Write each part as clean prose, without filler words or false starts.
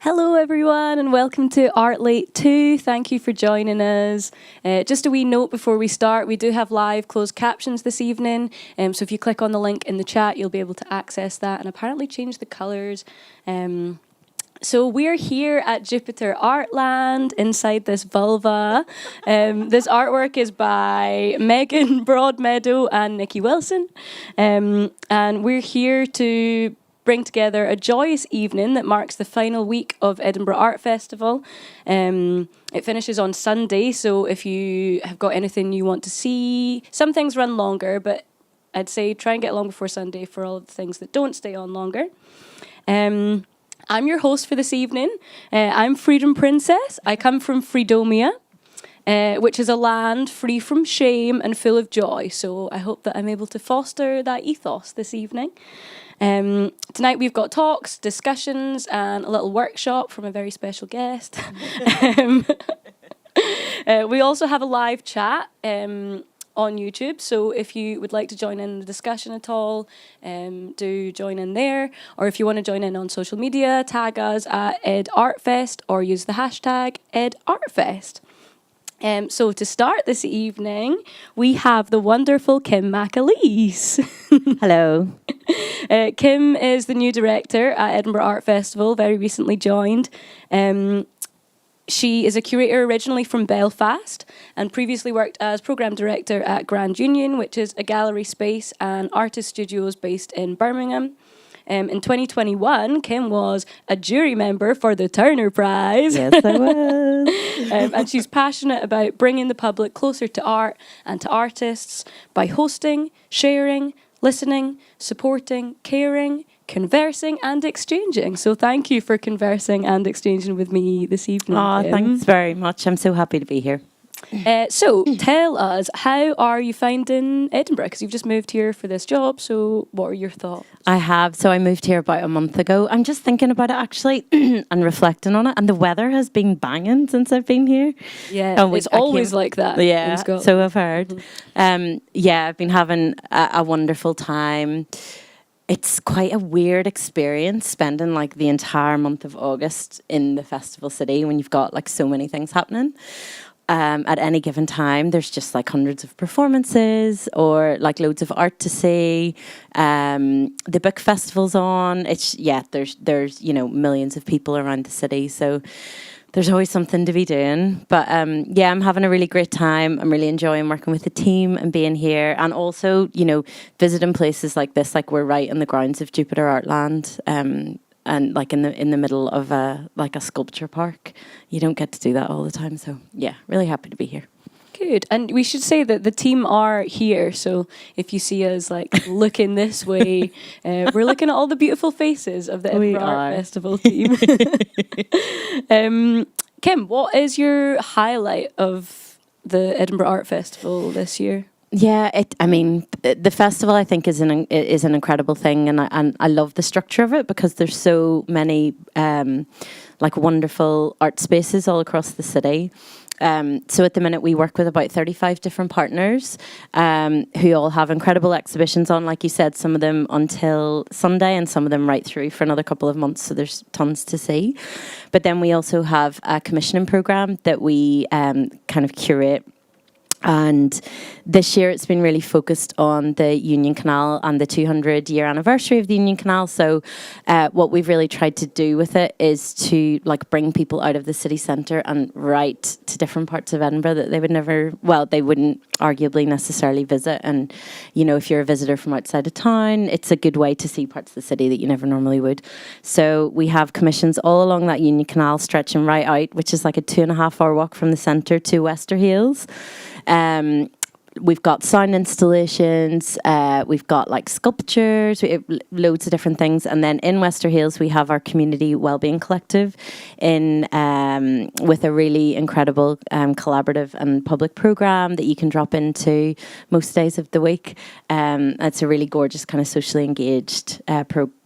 Hello everyone and welcome to Art Late 2. Thank you for joining us. Just a wee note before we start, we do have live closed captions this evening. So if you click on the link in the chat, you'll be able to access that and apparently change the colours. So we're here at Jupiter Artland inside this vulva. This artwork is by Megan Broadmeadow and Nikki Wilson. And we're here to bring together a joyous evening that marks the final week of Edinburgh Art Festival. It finishes on Sunday, so if you have got anything you want to see, some things run longer, but I'd say try and get along before Sunday for all of the things that don't stay on longer. I'm your host for this evening. I'm Freedom Princess. I come from Freedomia, which is a land free from shame and full of joy. So I hope that I'm able to foster that ethos this evening. Tonight we've got talks, discussions, and a little workshop from a very special guest. We also have a live chat on YouTube, so if you would like to join in the discussion at all, do join in there. Or if you want to join in on social media, tag us at EdArtFest or use the hashtag EdArtFest. So to start this evening, we have the wonderful Kim McAleese. Hello. Kim is the new director at Edinburgh Art Festival, very recently joined. She is a curator originally from Belfast and previously worked as programme director at Grand Union, which is a gallery space and artist studios based in Birmingham. In 2021, Kim was a jury member for the Turner Prize. Yes, I was. And she's passionate about bringing the public closer to art and to artists by hosting, sharing, listening, supporting, caring, conversing and exchanging. So thank you for conversing and exchanging with me this evening. Oh, Kim. thanks very much. I'm so happy to be here. So tell us, how are you finding Edinburgh? Because you've just moved here for this job. So what are your thoughts? I have. So I moved here about a month ago. I'm just thinking about it actually and reflecting on it. And the weather has been banging since I've been here. Yeah, it's always like that. Yeah, so I've heard. Yeah, I've been having a wonderful time. It's quite a weird experience spending like the entire month of August in the festival city when you've got like so many things happening. At any given time, there's just like hundreds of performances or like loads of art to see. The book festival's on. There's millions of people around the city, so there's always something to be doing. But I'm having a really great time. I'm really enjoying working with the team and being here, and also visiting places like this. Like we're right in the grounds of Jupiter Artland. And like in the middle of a sculpture park. You don't get to do that all the time. So yeah, really happy to be here. Good. And we should say that the team are here. So if you see us like looking this way, we're looking at all the beautiful faces of the Edinburgh Art Festival team. Kim, what is your highlight of the Edinburgh Art Festival this year? Yeah, the festival I think is an incredible thing, and I love the structure of it because there's so many wonderful art spaces all across the city. So at the minute we work with about 35 different partners who all have incredible exhibitions on, like you said, some of them until Sunday and some of them right through for another couple of months, so there's tons to see. But then we also have a commissioning programme that we kind of curate. And this year it's been really focused on the Union Canal and the 200-year anniversary of the Union Canal. So what we've really tried to do with it is to bring people out of the city centre and right to different parts of Edinburgh that they wouldn't arguably necessarily visit. And, if you're a visitor from outside of town, it's a good way to see parts of the city that you never normally would. So we have commissions all along that Union Canal stretching right out, which is like a 2.5-hour walk from the centre to Wester Hills. We've got sound installations, we've got sculptures, we have loads of different things. And then in Wester Hills, we have our community wellbeing collective with a really incredible collaborative and public programme that you can drop into most days of the week. It's a really gorgeous kind of socially engaged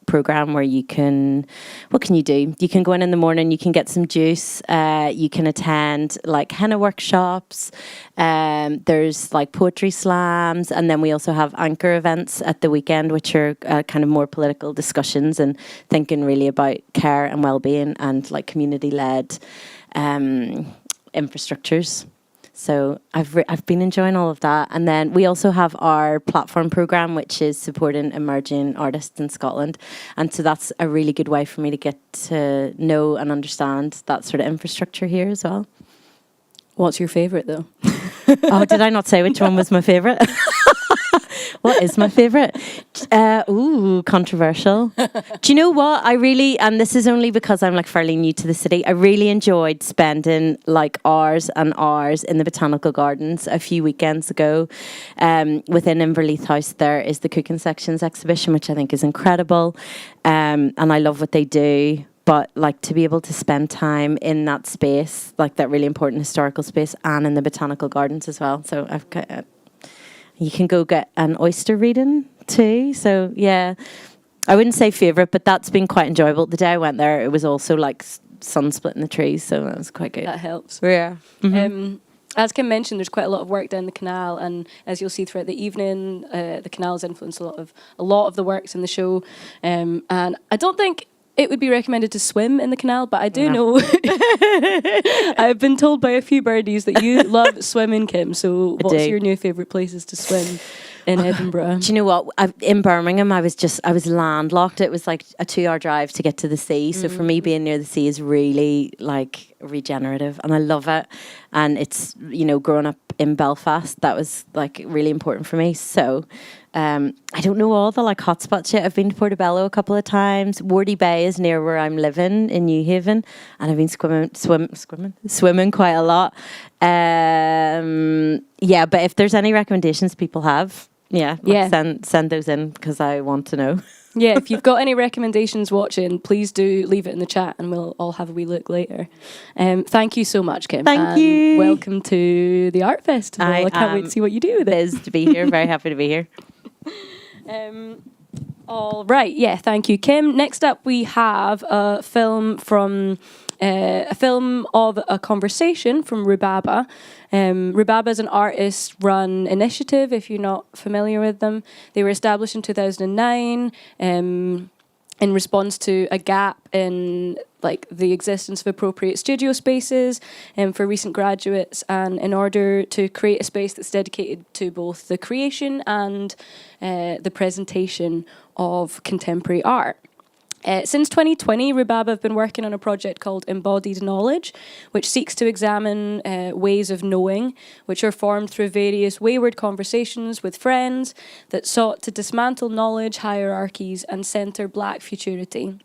program where what can you do? You can go in the morning, you can get some juice, you can attend like henna workshops, there's like poetry slams, and then we also have anchor events at the weekend, which are kind of more political discussions and thinking really about care and well-being and like community-led infrastructures. So I've been enjoying all of that. And then we also have our platform programme, which is supporting emerging artists in Scotland. And so that's a really good way for me to get to know and understand that sort of infrastructure here as well. What's your favourite, though? Oh, did I not say which one was my favourite? What is my favourite? Controversial. Do you know what? I really, and this is only because I'm like fairly new to the city, I really enjoyed spending like hours and hours in the Botanical Gardens a few weekends ago. Within Inverleith House, there is the Cooking Sections exhibition, which I think is incredible. And I love what they do. But like to be able to spend time in that space, like that really important historical space, and in the Botanical Gardens as well. So you can go get an oyster reading too. So yeah, I wouldn't say favourite, but that's been quite enjoyable. The day I went there, it was also like sun splitting the trees, so that was quite good. That helps. Yeah. Mm-hmm. As Kim mentioned, there's quite a lot of work down the canal, and as you'll see throughout the evening, the canal's influenced a lot of the works in the show. And I don't think it would be recommended to swim in the canal, but I do know I've been told by a few birdies that you love swimming, Kim. So what's your new favourite places to swim in Edinburgh? Do you know what? In Birmingham, I was landlocked. It was like a 2-hour drive to get to the sea. So for me, being near the sea is really like regenerative, and I love it. And it's, growing up in Belfast, that was like really important for me. So I don't know all the like hotspots yet. I've been to Portobello a couple of times. Wardy Bay is near where I'm living in New Haven, and I've been swimming quite a lot. Yeah, but if there's any recommendations people have, send those in because I want to know. Yeah, if you've got any recommendations watching, please do leave it in the chat and we'll all have a wee look later. Thank you so much, Kim. Thank you. Welcome to the Art Festival. I can't wait to see what you do with it. It is to be here. Very happy to be here. All right. Yeah, thank you, Kim. Next up, we have a film of a conversation from Rhubaba. Rhubaba is an artist-run initiative, if you're not familiar with them. They were established in 2009 in response to a gap in like the existence of appropriate studio spaces for recent graduates, and in order to create a space that's dedicated to both the creation and the presentation of contemporary art. Since 2020, Rhubaba have been working on a project called Embodied Knowledge, which seeks to examine ways of knowing, which are formed through various wayward conversations with friends that sought to dismantle knowledge hierarchies and centre Black futurity.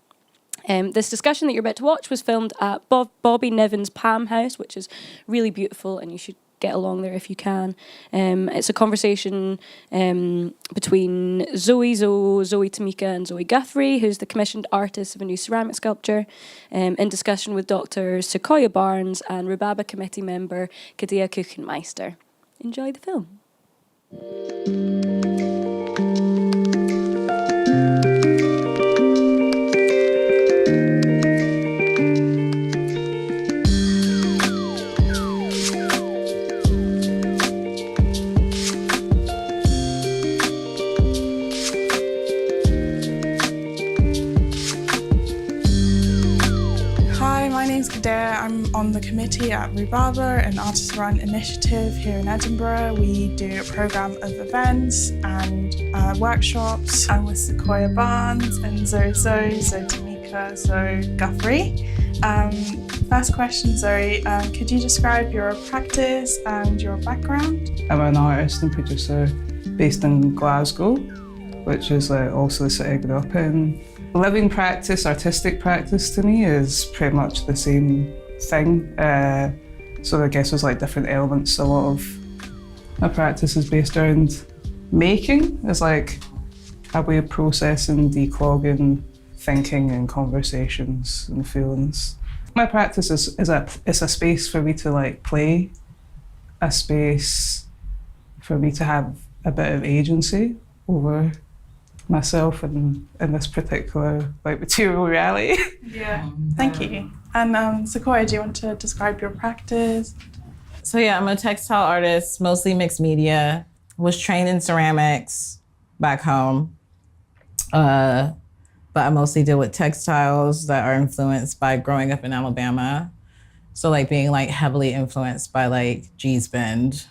This discussion that you're about to watch was filmed at Bobby Niven's Palm House, which is really beautiful, and you should get along there if you can. It's a conversation between Zoe Tamika and Zoe Guthrie, who's the commissioned artist of a new ceramic sculpture, in discussion with Dr. Sequoia Barnes and Rhubaba committee member Kadia Kuchenmeister. Enjoy the film. I'm on the committee at Rhubaba, an artist-run initiative here in Edinburgh. We do a programme of events and workshops. I'm with Sequoia Barnes and Zoe Tamika, Zoe Guthrie. First question, Zoe, could you describe your practice and your background? I'm an artist and producer based in Glasgow, which is also the city I grew up in. Living practice, artistic practice to me is pretty much the same thing. So I guess there's like different elements. A lot of my practice is based around making. It's like a way of processing, declogging, thinking and conversations and feelings. My practice is a space for me to like play, a space for me to have a bit of agency over myself in this particular like material reality. Yeah, thank you. And Sequoia, do you want to describe your practice? So yeah, I'm a textile artist, mostly mixed media. Was trained in ceramics back home. But I mostly deal with textiles that are influenced by growing up in Alabama. So like being like heavily influenced by like G's Bend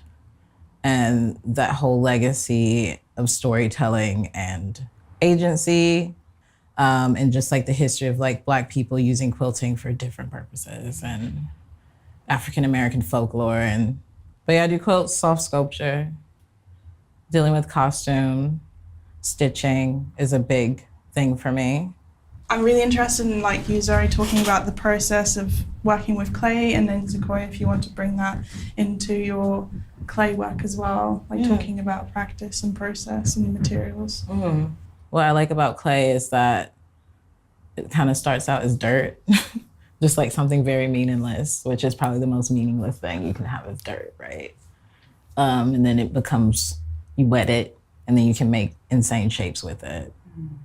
and that whole legacy of storytelling and agency, and just like the history of like Black people using quilting for different purposes and African-American folklore. But yeah, I do quilts, soft sculpture, dealing with costume, stitching is a big thing for me. I'm really interested in like you, Zoe, talking about the process of working with clay, and then Sequoia, if you want to bring that into your clay work as well, like talking about practice and process and materials. Mm-hmm. What I like about clay is that it kind of starts out as dirt, just like something very meaningless, which is probably the most meaningless thing you can have is dirt, right? And then it becomes, you wet it, and then you can make insane shapes with it,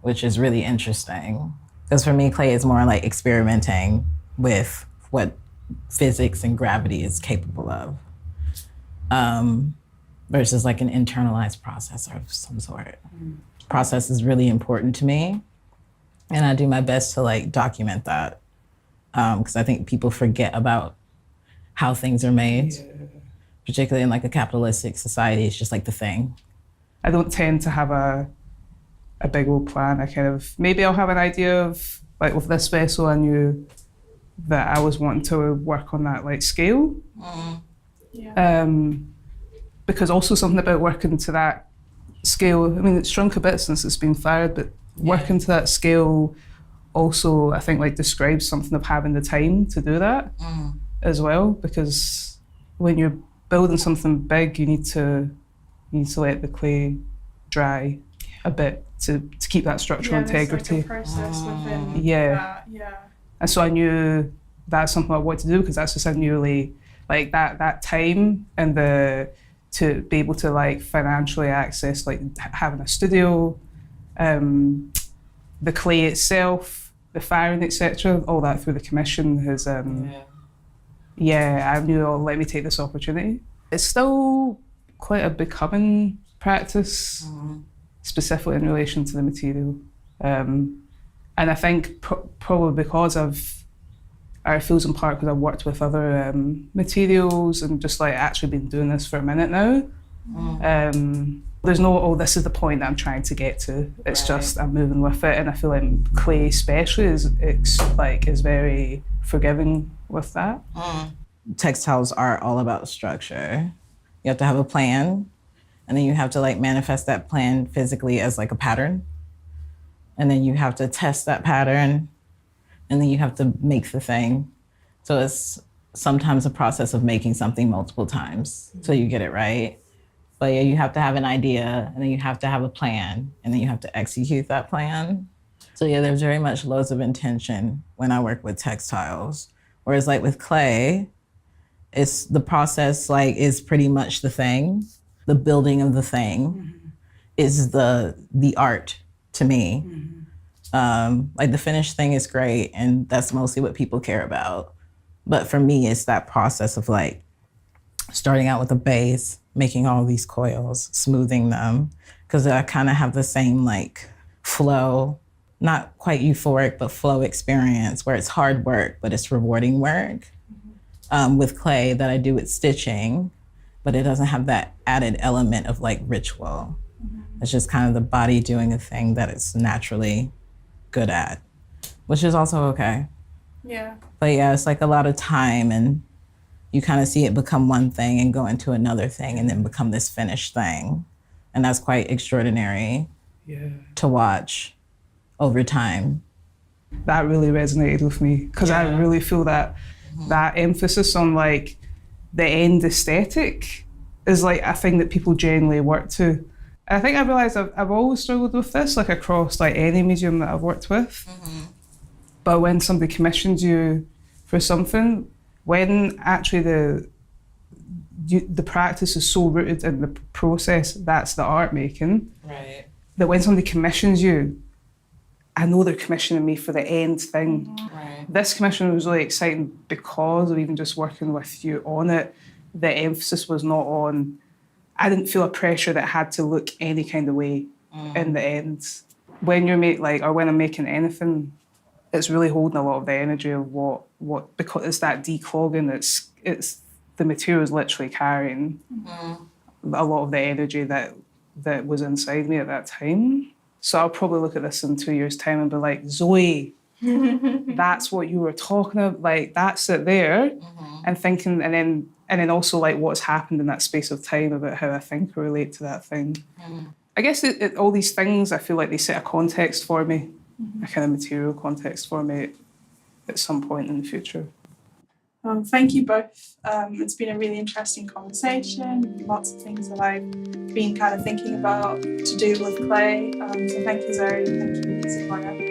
which is really interesting. Because for me, clay is more like experimenting with what physics and gravity is capable of, versus like an internalized process of some sort. Process is really important to me, and I do my best to like document that, because I think people forget about how things are made, particularly in like a capitalistic society. It's just like the thing. I don't tend to have a big old plan. I kind of, maybe I'll have an idea of, like with this vessel, I knew that I was wanting to work on that like scale. Because also something about working to that scale, I mean, it's shrunk a bit since it's been fired, but working to that scale also, I think, like describes something of having the time to do that as well, because when you're building something big, you need to let the clay dry a bit to keep that structural integrity. Like a process within that, And so I knew that's something I wanted to do, because that's just a newly, like that time and to be able to like financially access like having a studio, the clay itself, the firing, etc., all that through the commission has, I knew, oh, let me take this opportunity. It's still quite a becoming practice, specifically in relation to the material. And I think probably because it feels in part because I've worked with other materials and just like actually been doing this for a minute now. There's no, oh, this is the point that I'm trying to get to. It's just I'm moving with it, and I feel like clay especially is very forgiving with that. Textiles are all about structure. You have to have a plan, and then you have to like manifest that plan physically as like a pattern. And then you have to test that pattern, and then you have to make the thing. So it's sometimes a process of making something multiple times till you get it right. But yeah, you have to have an idea, and then you have to have a plan, and then you have to execute that plan. So yeah, there's very much loads of intention when I work with textiles. Whereas like with clay, it's the process like is pretty much the thing. The building of the thing is the art to me. Like the finished thing is great, and that's mostly what people care about. But for me, it's that process of like starting out with a base, making all these coils, smoothing them, because I kind of have the same like flow, not quite euphoric, but flow experience where it's hard work, but it's rewarding work with clay that I do with stitching, but it doesn't have that added element of like ritual. It's just kind of the body doing a thing that it's naturally good at, which is also okay. Yeah. But yeah, it's like a lot of time, and you kind of see it become one thing and go into another thing and then become this finished thing. And that's quite extraordinary to watch over time. That really resonated with me, because I really feel that that emphasis on like the end aesthetic is like a thing that people generally work to. And I think I realised I've always struggled with this, like across like any medium that I've worked with. But when somebody commissions you for something, when actually the practice is so rooted in the process, that's the art making. Right. that when somebody commissions you, I know they're commissioning me for the end thing. Right. This commission was really exciting because of even just working with you on it. The emphasis was not on, I didn't feel a pressure that had to look any kind of way in the end. When when I'm making anything, it's really holding a lot of the energy of what because it's that declogging, it's the material's literally carrying a lot of the energy that was inside me at that time. So I'll probably look at this in 2 years' time and be like, Zoe, that's what you were talking about, like that's it there. And thinking, and then also like what's happened in that space of time about how I think I relate to that thing. I guess all these things, I feel like they set a context for me, a kind of material context for me at some point in the future. Thank you both. It's been a really interesting conversation. Lots of things that I've been kind of thinking about to do with clay. So thank you, Zoe. Thank you, Sequoia.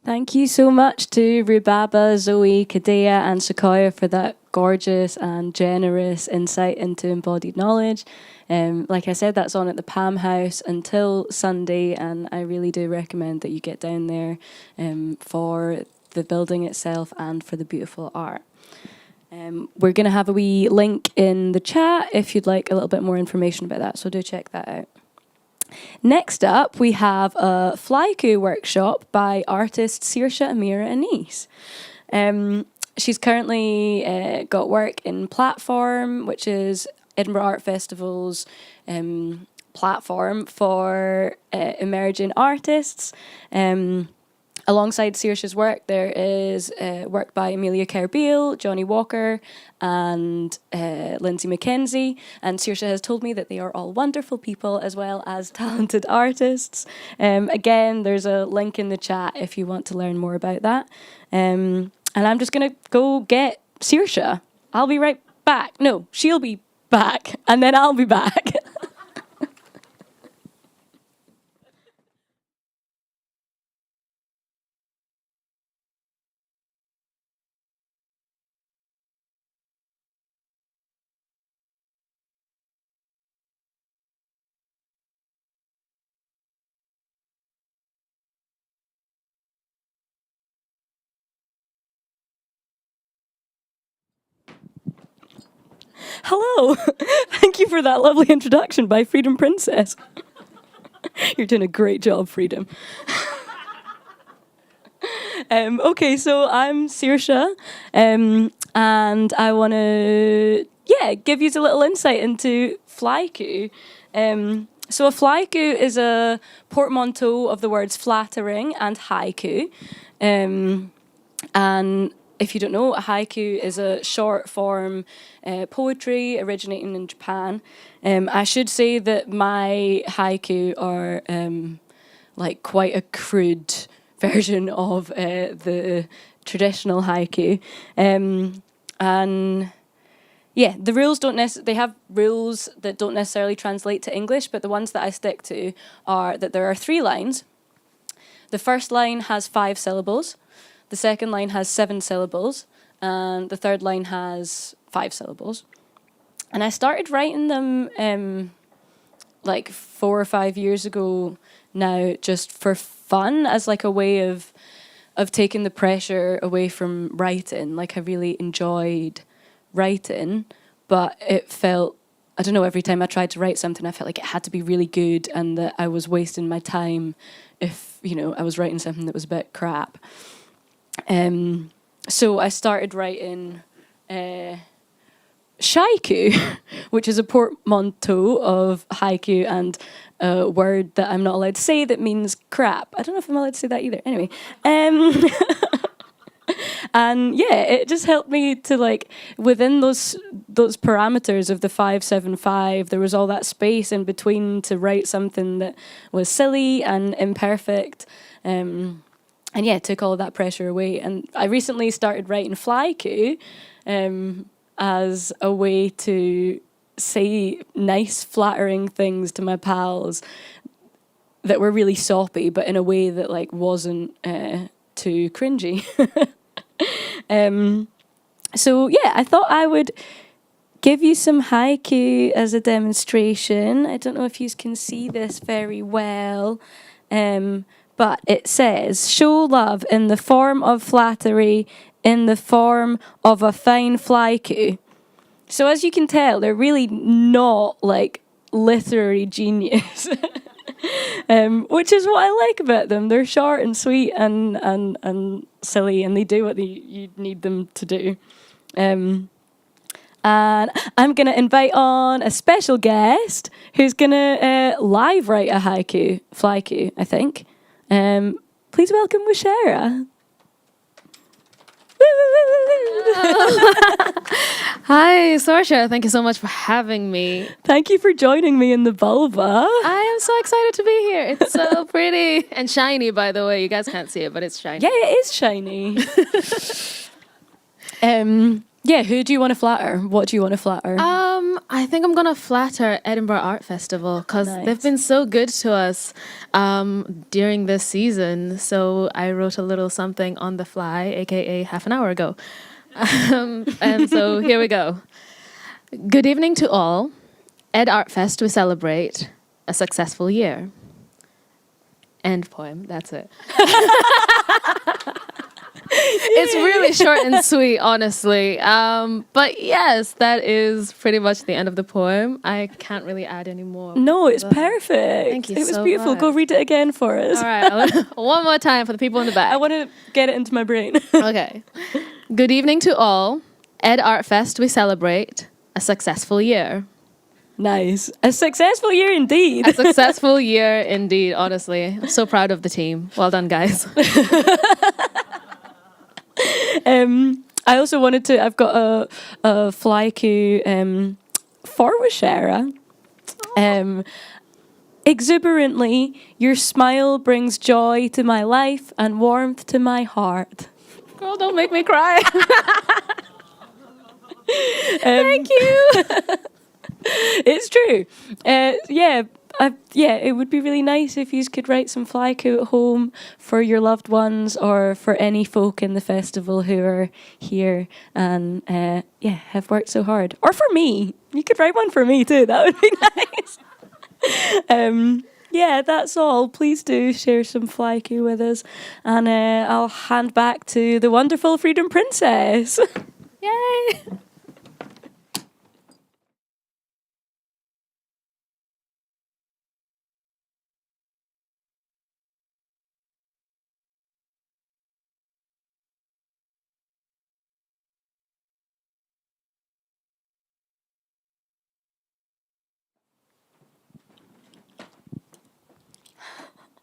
Thank you so much to Rhubaba, Zoe, Kadea and Sequoia for that gorgeous and generous insight into embodied knowledge. Like I said, that's on at the Palm House until Sunday, and I really do recommend that you get down there for the building itself and for the beautiful art. We're going to have a wee link in the chat if you'd like a little bit more information about that, so do check that out. Next up, we have a Flyku workshop by artists Saoirse, Amira and Nice. She's currently got work in Platform, which is Edinburgh Art Festival's platform for emerging artists. Alongside Saoirse's work, there is work by Amelia Kerr-Beale, Johnny Walker, and Lindsay McKenzie. And Saoirse has told me that they are all wonderful people as well as talented artists. Again, there's a link in the chat if you want to learn more about that. And I'm just going to go get Saoirse. I'll be right back. No, she'll be back, and then I'll be back. Hello. Thank you for that lovely introduction by Freedom Princess. You're doing a great job, Freedom. Okay, so I'm Saoirse, and I want to give you a little insight into Flyku. So a Flyku is a portmanteau of the words flattering and haiku, and if you don't know, a haiku is a short form poetry originating in Japan. I should say that my haiku are like quite a crude version of the traditional haiku. And yeah, the rules they have rules that don't necessarily translate to English, but the ones that I stick to are that there are 3 lines. The first line has 5 syllables. The second line has 7 syllables, and the third line has 5 syllables. And I started writing them like 4 or 5 years ago now, just for fun, as like a way of taking the pressure away from writing. Like I really enjoyed writing, but it felt, I don't know, every time I tried to write something, I felt like it had to be really good and that I was wasting my time if, I was writing something that was a bit crap. So I started writing shaiku, which is a portmanteau of haiku and a word that I'm not allowed to say that means crap. I don't know if I'm allowed to say that either. Anyway. And yeah, it just helped me to within those parameters of the 5-7-5, there was all that space in between to write something that was silly and imperfect. And yeah, it took all of that pressure away. And I recently started writing Flyku as a way to say nice, flattering things to my pals that were really soppy, but in a way that like wasn't too cringy. So yeah, I thought I would give you some haiku as a demonstration. I don't know if you can see this very well, but it says, show love in the form of flattery, in the form of a fine flyku. So as you can tell, they're really not like literary genius, which is what I like about them. They're short and sweet and silly, and they do what you need them to do. And I'm going to invite on a special guest who's going to live write a haiku, Flyku, I think. Please welcome Wishara. Hi, Saoirse. Thank you so much for having me. Thank you for joining me in the vulva. I am so excited to be here. It's so pretty and shiny, by the way. You guys can't see it, but it's shiny. Yeah, it is shiny. Yeah, who do you want to flatter? What do you want to flatter? I think I'm gonna flatter Edinburgh Art Festival because Nice. they've been so good to us during this season. So I wrote a little something on the fly, aka half an hour ago. And so here we go. Good evening to all. Ed Art Fest, we celebrate a successful year. End poem. That's it. It's really short and sweet, honestly. But yes, that is pretty much the end of the poem. I can't really add any more. No, it's perfect. Thank you It was so beautiful. Go much. read it again for us. All right, one more time for the people in the back. I want to get it into my brain. Okay. Good evening to all. Ed Art Fest, we celebrate a successful year. Nice. A successful year indeed. A successful year indeed, honestly. I'm so proud of the team. Well done, guys. I also wanted to, I've got a Flyku for Wishara. Exuberantly, your smile brings joy to my life and warmth to my heart. Girl, don't make me cry. Thank you. It's true. It would be really nice if you could write some Flyku at home for your loved ones or for any folk in the festival who are here and have worked so hard. Or for me. You could write one for me too. That would be nice. That's all. Please do share some Flyku with us. And I'll hand back to the wonderful Freedom Princess. Yay.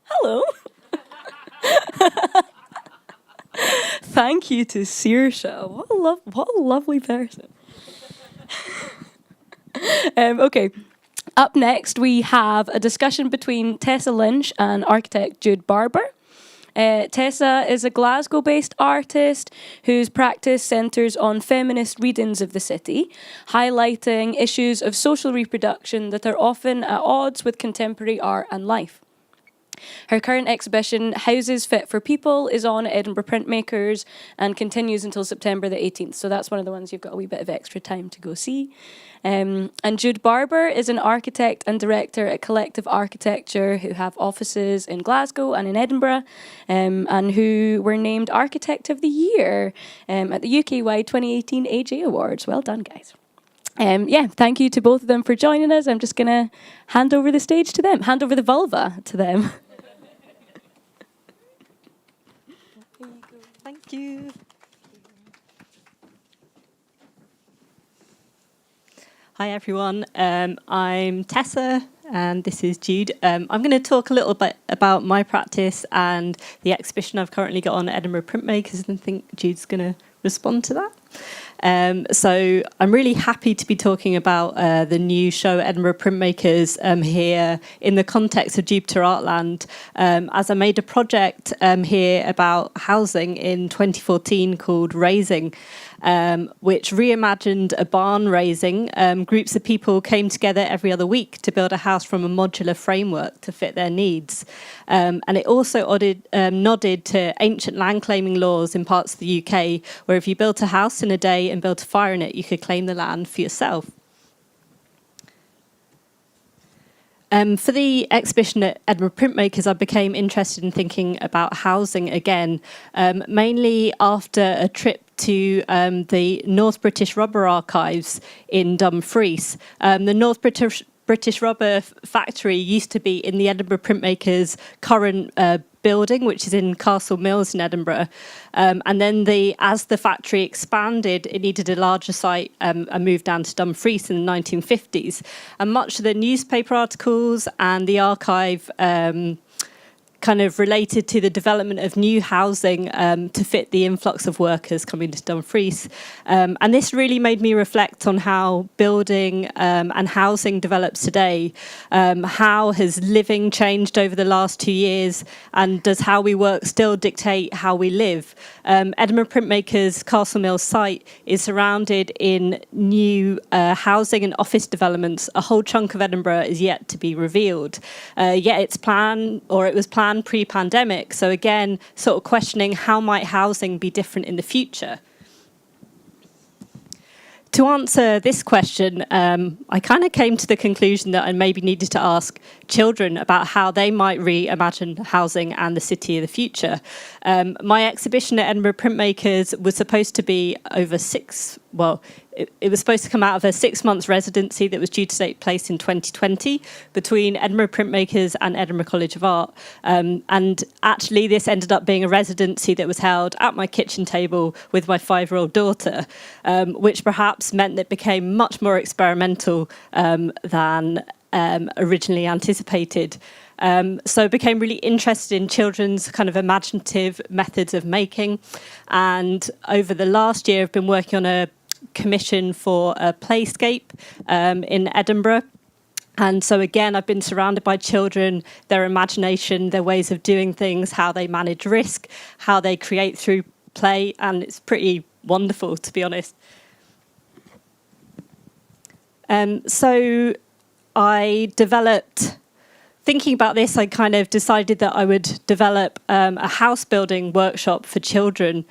Hello. Thank you to Saoirse. What a lovely person. Okay. Up next, we have a discussion between Tessa Lynch and architect Jude Barber. Tessa is a Glasgow-based artist whose practice centres on feminist readings of the city, highlighting issues of social reproduction that are often at odds with contemporary art and life. Her current exhibition, Houses Fit for People, is on at Edinburgh Printmakers and continues until September the 18th. So that's one of the ones you've got a wee bit of extra time to go see. And Jude Barber is an architect and director at Collective Architecture who have offices in Glasgow and in Edinburgh and who were named Architect of the Year at the UK-wide 2018 AJ Awards. Well done, guys. Thank you to both of them for joining us. I'm just going to hand over the stage to them, hand over the vulva to them. Thank you. Hi everyone, I'm Tessa and this is Jude. I'm going to talk a little bit about my practice and the exhibition I've currently got on at Edinburgh Printmakers, and I think Jude's going to respond to that. So I'm really happy to be talking about the new show Edinburgh Printmakers here in the context of Jupiter Artland, as I made a project here about housing in 2014 called Raising, which reimagined a barn raising. Groups of people came together every other week to build a house from a modular framework to fit their needs. And it also nodded to ancient land claiming laws in parts of the UK, where if you built a house in a day and built a fire in it, you could claim the land for yourself. For the exhibition at Edinburgh Printmakers, I became interested in thinking about housing again, mainly after a trip to the North British Rubber Archives in Dumfries. The North British Rubber Factory used to be in the Edinburgh Printmakers' current building, which is in Castle Mills in Edinburgh. And then as the factory expanded, it needed a larger site and moved down to Dumfries in the 1950s. And much of the newspaper articles and the archive kind of related to the development of new housing to fit the influx of workers coming to Dumfries. And this really made me reflect on how building and housing develops today. How has living changed over the last 2 years, and does how we work still dictate how we live? Edinburgh Printmakers' Castle Mills site is surrounded in new housing and office developments. A whole chunk of Edinburgh is yet to be revealed. Yet it was planned pre-pandemic. So again, sort of questioning how might housing be different in the future? To answer this question, I kind of came to the conclusion that I maybe needed to ask children about how they might reimagine housing and the city of the future. My exhibition at Edinburgh Printmakers was supposed to be it was supposed to come out of a 6 months residency that was due to take place in 2020 between Edinburgh Printmakers and Edinburgh College of Art. And actually, this ended up being a residency that was held at my kitchen table with my 5-year-old daughter, which perhaps meant that it became much more experimental than originally anticipated. So I became really interested in children's kind of imaginative methods of making. And over the last year, I've been working on a commission for a playscape in Edinburgh. And so again, I've been surrounded by children, their imagination, their ways of doing things, how they manage risk, how they create through play, and it's pretty wonderful, to be honest. So I developed, thinking about this, I kind of decided that I would develop a house building workshop for children.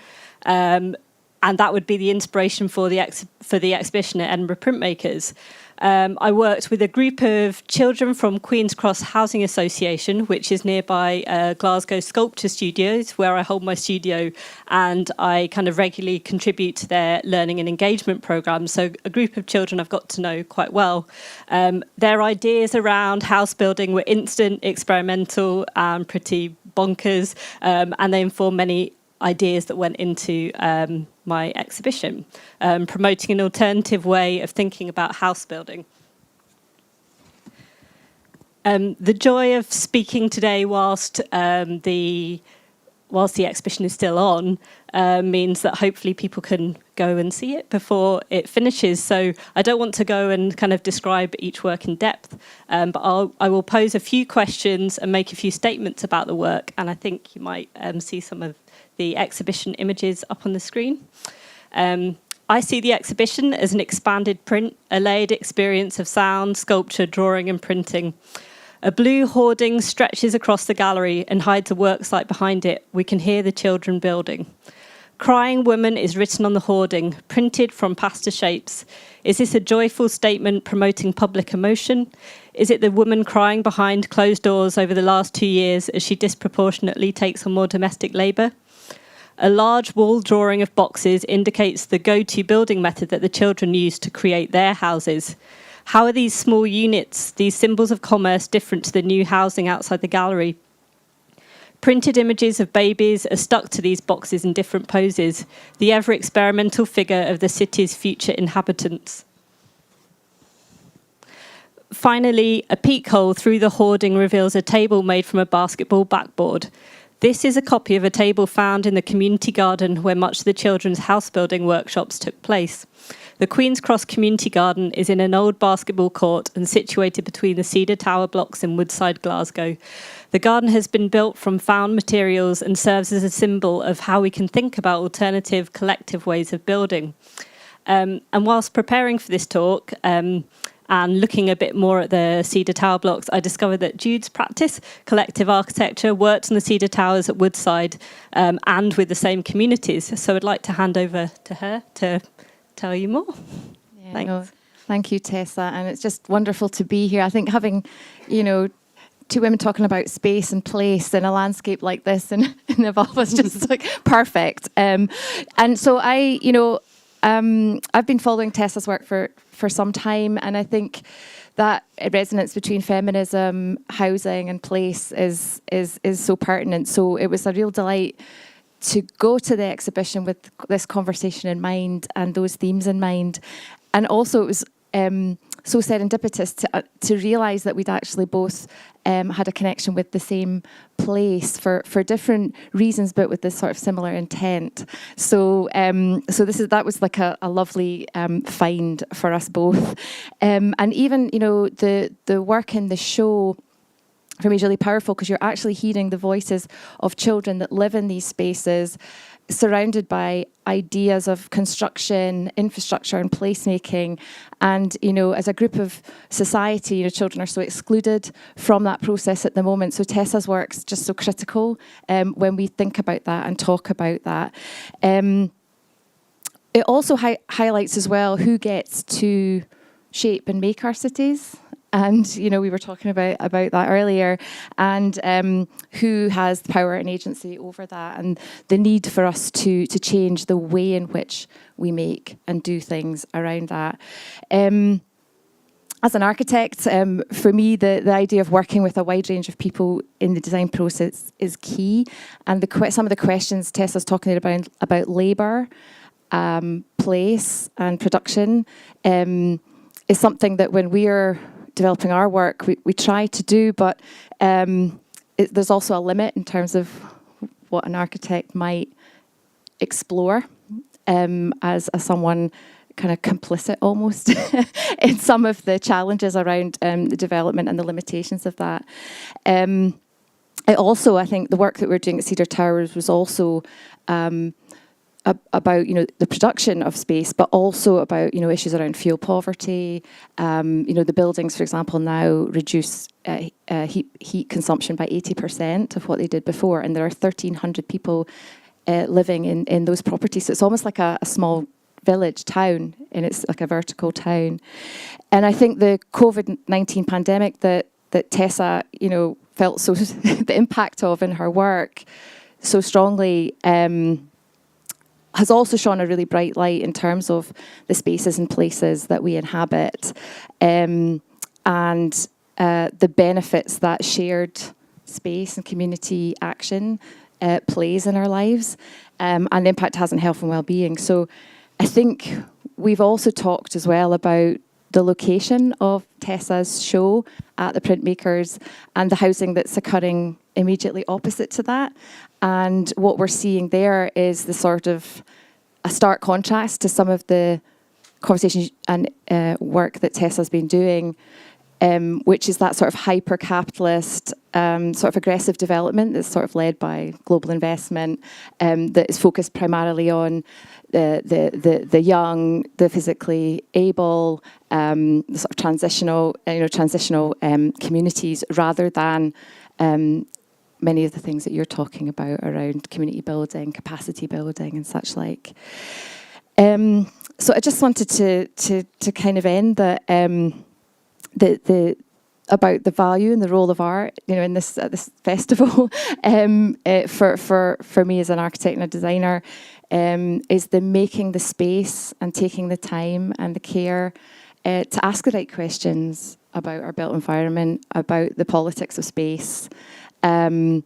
And that would be the inspiration for the exhibition at Edinburgh Printmakers. I worked with a group of children from Queen's Cross Housing Association, which is nearby Glasgow Sculpture Studios, where I hold my studio, and I kind of regularly contribute to their learning and engagement programmes. So a group of children I've got to know quite well. Their ideas around house building were instant, experimental, and pretty bonkers, and they informed many ideas that went into my exhibition, promoting an alternative way of thinking about house building. The joy of speaking today whilst the exhibition is still on means that hopefully people can go and see it before it finishes. So I don't want to go and kind of describe each work in depth, but I will pose a few questions and make a few statements about the work, and I think you might see some of the exhibition images up on the screen. I see the exhibition as an expanded print, a layered experience of sound, sculpture, drawing and printing. A blue hoarding stretches across the gallery and hides a work site behind it. We can hear the children building. Crying woman is written on the hoarding, printed from pastel shapes. Is this a joyful statement promoting public emotion? Is it the woman crying behind closed doors over the last 2 years as she disproportionately takes on more domestic labour? A large wall drawing of boxes indicates the go-to building method that the children use to create their houses. How are these small units, these symbols of commerce, different to the new housing outside the gallery? Printed images of babies are stuck to these boxes in different poses, the ever-experimental figure of the city's future inhabitants. Finally, a peek hole through the hoarding reveals a table made from a basketball backboard. This is a copy of a table found in the community garden where much of the children's house building workshops took place. The Queen's Cross Community Garden is in an old basketball court and situated between the Cedar Tower blocks in Woodside, Glasgow. The garden has been built from found materials and serves as a symbol of how we can think about alternative collective ways of building. And whilst preparing for this talk, and looking a bit more at the Cedar Tower blocks, I discovered that Jude's practice, collective architecture, worked on the Cedar Towers at Woodside and with the same communities. So I'd like to hand over to her to tell you more. Yeah, Thanks. no, thank you, Tessa. And it's just wonderful to be here. I think having, two women talking about space and place in a landscape like this in Evolve was just like perfect. And so I've been following Tessa's work for some time, and I think that resonance between feminism, housing, and place is so pertinent. So it was a real delight to go to the exhibition with this conversation in mind and those themes in mind, and also it was so serendipitous to realise that we'd actually both had a connection with the same place for different reasons, but with this sort of similar intent. So that was like a lovely find for us both, and even the work in the show for me is really powerful because you're actually hearing the voices of children that live in these spaces, surrounded by ideas of construction, infrastructure and placemaking. And, as a group of society, children are so excluded from that process at the moment. So Tessa's work's just so critical when we think about that and talk about that. It also highlights as well who gets to shape and make our cities. And, we were talking about that earlier, and who has power and agency over that, and the need for us to change the way in which we make and do things around that. As an architect, for me, the idea of working with a wide range of people in the design process is key. And some of the questions Tessa's talking about labour, place and production is something that when we're developing our work, we try to do, but there's also a limit in terms of what an architect might explore as someone kind of complicit almost in some of the challenges around the development and the limitations of that. It also, I think, the work that we're doing at Cedar Towers was also about the production of space, but also about issues around fuel poverty. The buildings, for example, now reduce heat consumption by 80% of what they did before, and there are 1,300 people living in those properties. So it's almost like a small village town, and it's like a vertical town. And I think the COVID-19 pandemic that Tessa felt so the impact of in her work so strongly. Has also shone a really bright light in terms of the spaces and places that we inhabit, and the benefits that shared space and community action plays in our lives, and the impact it has on health and well-being. So I think we've also talked as well about the location of Tessa's show at the Printmakers and the housing that's occurring immediately opposite to that. And what we're seeing there is the sort of a stark contrast to some of the conversations and work that Tessa's been doing, which is that sort of hyper-capitalist, sort of aggressive development that's sort of led by global investment, that is focused primarily on the young, the physically able, the sort of transitional communities, rather than many of the things that you're talking about around community building, capacity building, and such like. So I just wanted to kind of end that about the value and the role of art, in this festival. For me as an architect and a designer, is the making the space and taking the time and the care to ask the right questions about our built environment, about the politics of space. In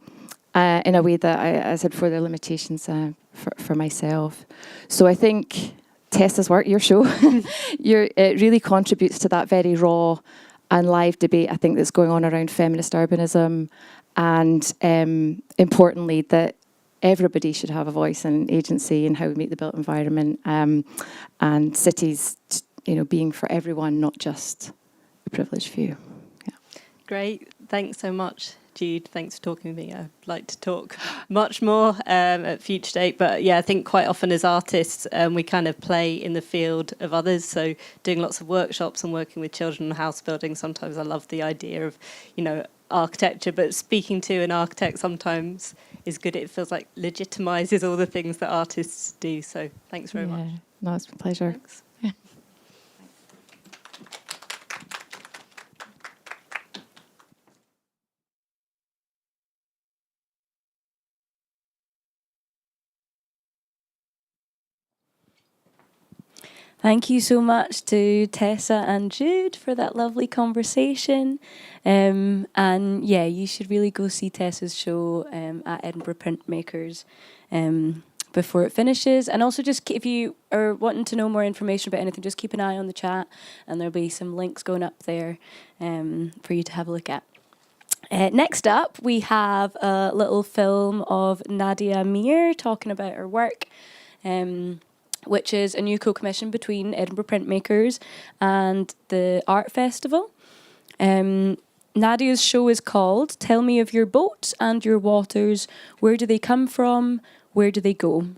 a way that I said before, there are limitations for myself. So I think Tessa's work, your show, it really contributes to that very raw and live debate, I think, that's going on around feminist urbanism and importantly, that everybody should have a voice and agency in how we make the built environment, and cities, being for everyone, not just a privileged few. Yeah. Great. Thanks so much, Jude. Thanks for talking with me. I'd like to talk much more at future date. But yeah, I think quite often as artists, we kind of play in the field of others. So doing lots of workshops and working with children and house building, sometimes I love the idea of, architecture, but speaking to an architect sometimes is good. It feels like legitimizes all the things that artists do. So thanks very much. No, it's been a pleasure. Thanks. Thank you so much to Tessa and Jude for that lovely conversation. And yeah, you should really go see Tessa's show at Edinburgh Printmakers before it finishes. And also just if you are wanting to know more information about anything, just keep an eye on the chat and there'll be some links going up there for you to have a look at. Next up, we have a little film of Nadia Meer talking about her work. Which is a new co-commission between Edinburgh Printmakers and the Art Festival. Nadia's show is called Tell Me of Your Boat and Your Waters. Where do they come from? Where do they go?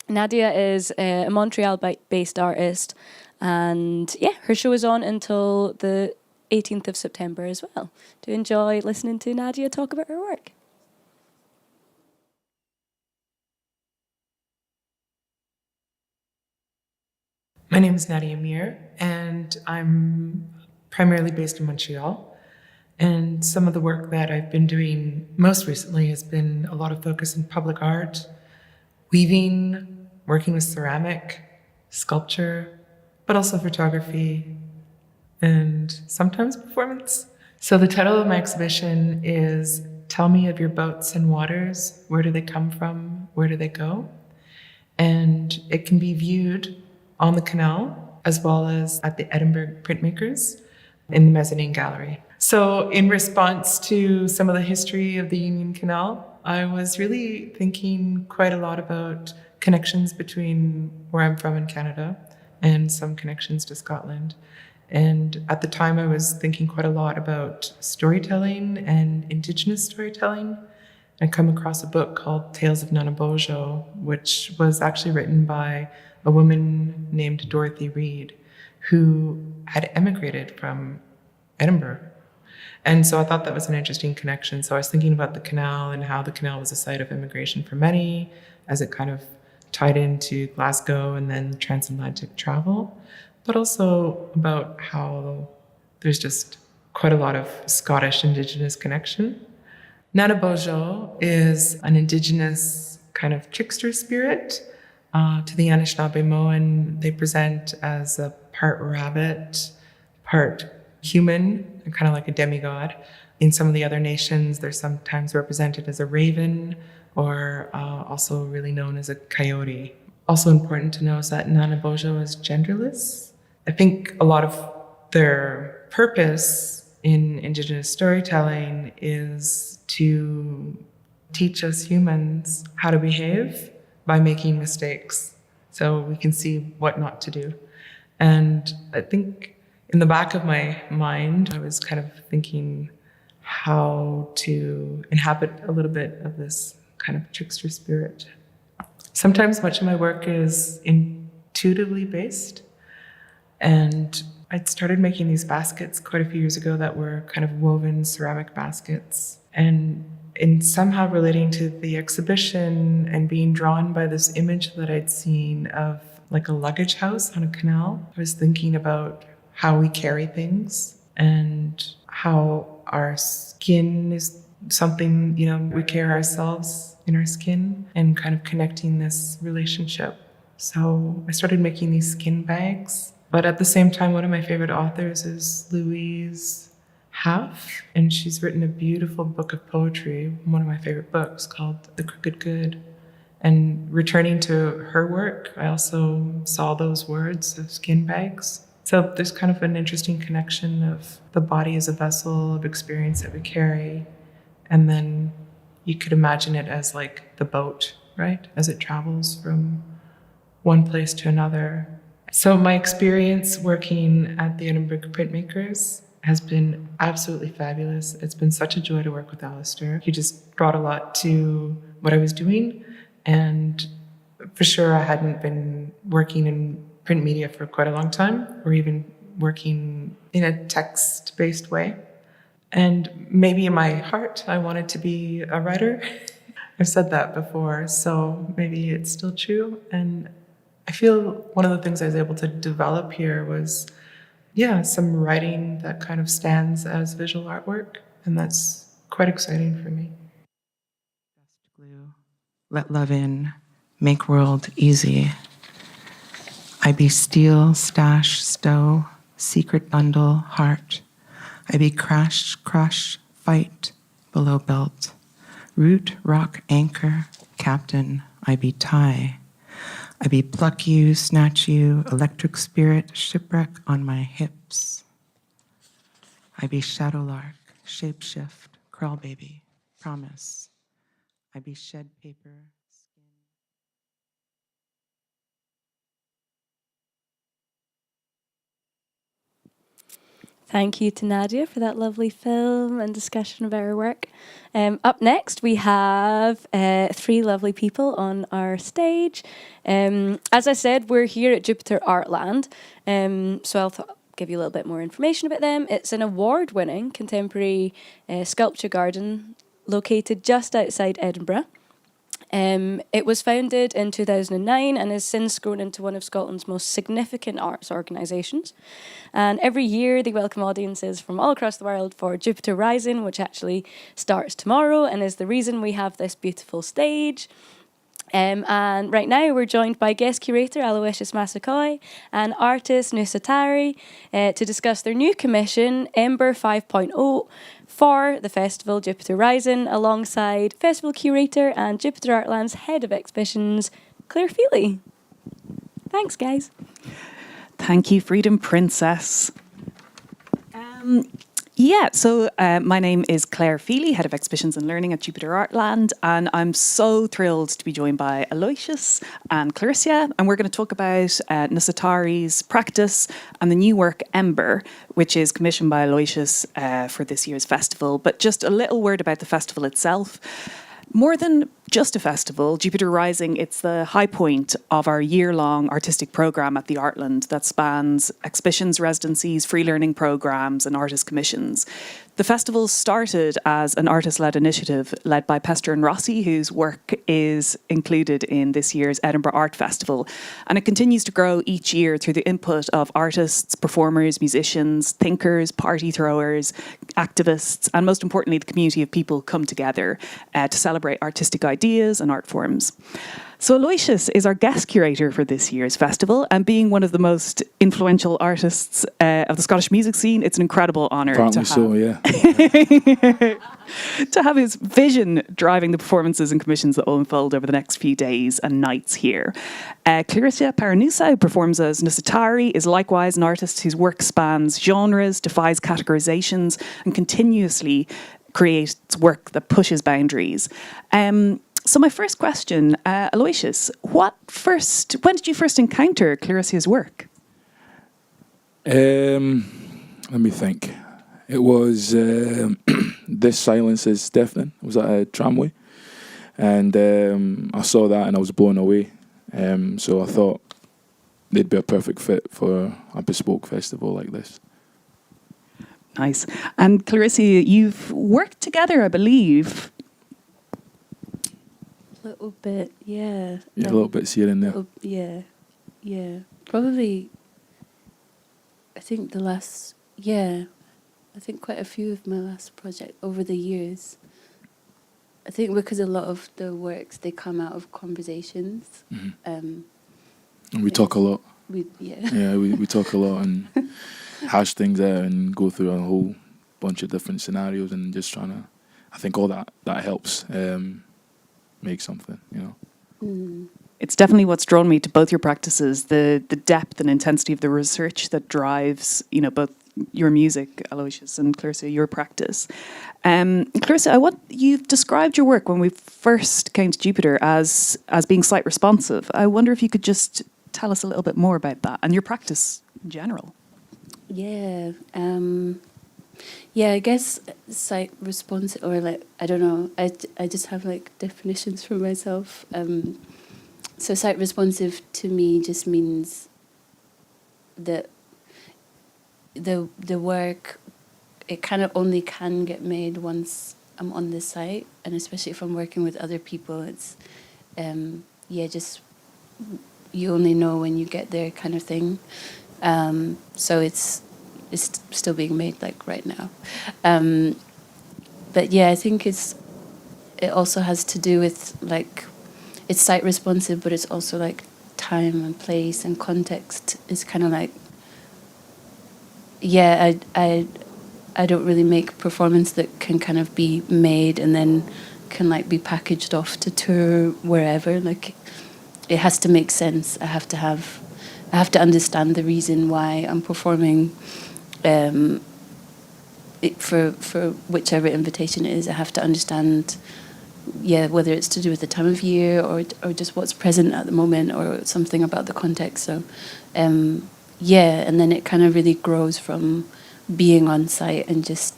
Nadia is a Montreal-based artist, and yeah, her show is on until the 18th of September as well. Do enjoy listening to Nadia talk about her work. My name is Nadia Meer, and I'm primarily based in Montreal. And some of the work that I've been doing most recently has been a lot of focus in public art, weaving, working with ceramic, sculpture, but also photography, and sometimes performance. So the title of my exhibition is Tell Me of Your Boats and Waters. Where do they come from? Where do they go? And it can be viewed on the canal, as well as at the Edinburgh Printmakers in the mezzanine gallery. So in response to some of the history of the Union Canal, I was really thinking quite a lot about connections between where I'm from in Canada and some connections to Scotland. And at the time I was thinking quite a lot about storytelling and Indigenous storytelling. I come across a book called Tales of Nanabojo, which was actually written by a woman named Dorothy Reed, who had emigrated from Edinburgh. And so I thought that was an interesting connection. So I was thinking about the canal and how the canal was a site of immigration for many, as it kind of tied into Glasgow and then transatlantic travel, but also about how there's just quite a lot of Scottish Indigenous connection. Nanabojo is an Indigenous kind of trickster spirit. To the Anishinaabe-Moan, they present as a part rabbit, part human, kind of like a demigod. In some of the other nations, they're sometimes represented as a raven, or also really known as a coyote. Also important to know is that Nanabojo is genderless. I think a lot of their purpose in Indigenous storytelling is to teach us humans how to behave by making mistakes, so we can see what not to do. And I think in the back of my mind, I was kind of thinking how to inhabit a little bit of this kind of trickster spirit. Sometimes much of my work is intuitively based, and I started making these baskets quite a few years ago that were kind of woven ceramic baskets. And in somehow relating to the exhibition and being drawn by this image that I'd seen of like a luggage house on a canal, I was thinking about how we carry things and how our skin is something, we carry ourselves in our skin, and kind of connecting this relationship. So I started making these skin bags. But at the same time, one of my favorite authors is Louise Half, and she's written a beautiful book of poetry, one of my favorite books, called The Crooked Good. And returning to her work, I also saw those words of skin bags. So there's kind of an interesting connection of the body as a vessel of experience that we carry, And then you could imagine it as like the boat, right? As it travels from one place to another. So my experience working at the Edinburgh Printmakers has been absolutely fabulous. It's been such a joy to work with Alistair. He just brought a lot to what I was doing. And for sure, I hadn't been working in print media for quite a long time, or even working in a text-based way. And maybe in my heart, I wanted to be a writer. I've said that before, so maybe it's still true. And I feel one of the things I was able to develop here was, some writing that kind of stands as visual artwork. And that's quite exciting for me. Glue, let love in, make world easy. I be steel, stash, stow, secret bundle, heart. I be crash, crush, fight, below belt. Root, rock, anchor, captain, I be tie. I be pluck you, snatch you, electric spirit, shipwreck on my hips. I be shadow lark, shapeshift, crawl baby, promise. I be shed paper. Thank you to Nadia for that lovely film and discussion about her work. Up next, we have 3 lovely people on our stage. As I said, we're here at Jupiter Artland, so I'll give you a little bit more information about them. It's an award-winning contemporary sculpture garden located just outside Edinburgh. It was founded in 2009 and has since grown into one of Scotland's most significant arts organisations. And every year they welcome audiences from all across the world for Jupiter Rising, which actually starts tomorrow and is the reason we have this beautiful stage. And right now we're joined by guest curator Aloysius Massacoy and artist Nusatari to discuss their new commission, Ember 5.0, for the festival Jupiter Rising, alongside festival curator and Jupiter Artland's head of exhibitions, Claire Feely. Thanks, guys. Thank you, Freedom Princess. So my name is Claire Feely, Head of Exhibitions and Learning at Jupiter Artland, and I'm so thrilled to be joined by Aloysius and Clarissa, and we're going to talk about Nusatari's practice and the new work Ember, which is commissioned by Aloysius for this year's festival. But just a little word about the festival itself. More than just a festival, Jupiter Rising, it's the high point of our year-long artistic programme at the Artland that spans exhibitions, residencies, free learning programmes and artist commissions. The festival started as an artist-led initiative led by Pester and Rossi, whose work is included in this year's Edinburgh Art Festival. And it continues to grow each year through the input of artists, performers, musicians, thinkers, party throwers, activists, and most importantly, the community of people come together to celebrate artistic ideas and art forms. So Aloysius is our guest curator for this year's festival, and being one of the most influential artists of the Scottish music scene, it's an incredible honour to have his vision driving the performances and commissions that will unfold over the next few days and nights here. Clarissa Paranusa, who performs as Nusatari, is likewise an artist whose work spans genres, defies categorizations, and continuously creates work that pushes boundaries. So my first question, Aloysius, when did you first encounter Clarissa's work? Let me think. It was This Silence is Deafening. It was at a tramway. And I saw that and I was blown away. So I thought they'd be a perfect fit for a bespoke festival like this. Nice. And Clarissa, you've worked together, I believe. A little bit, yeah. Yeah, a little bit here and there. Yeah. Probably, I think I think quite a few of my last projects over the years. I think because a lot of the works, they come out of conversations. Mm-hmm. And we talk a lot. We talk a lot and hash things out and go through a whole bunch of different scenarios and just trying to, I think all that helps make something, you know. Mm. It's definitely what's drawn me to both your practices, the depth and intensity of the research that drives, both your music, Aloysius, and Clarissa, your practice. Clarissa, you've described your work when we first came to Jupiter as being site responsive. I wonder if you could just tell us a little bit more about that and your practice in general. Yeah. Yeah, I guess site responsive, or like, I don't know, I just have like definitions for myself. So site responsive to me just means that the work, it kind of only can get made once I'm on the site, and especially if I'm working with other people, it's just you only know when you get there kind of thing. So it's still being made like right now. But yeah, I think it also has to do with like, it's site responsive, but it's also like time and place and context is kind of like, yeah, I don't really make performance that can kind of be made and then can like be packaged off to tour wherever. Like, it has to make sense. I have to understand the reason why I'm performing. For whichever invitation it is, I have to understand, whether it's to do with the time of year or just what's present at the moment or something about the context. So, and then it kind of really grows from being on site and just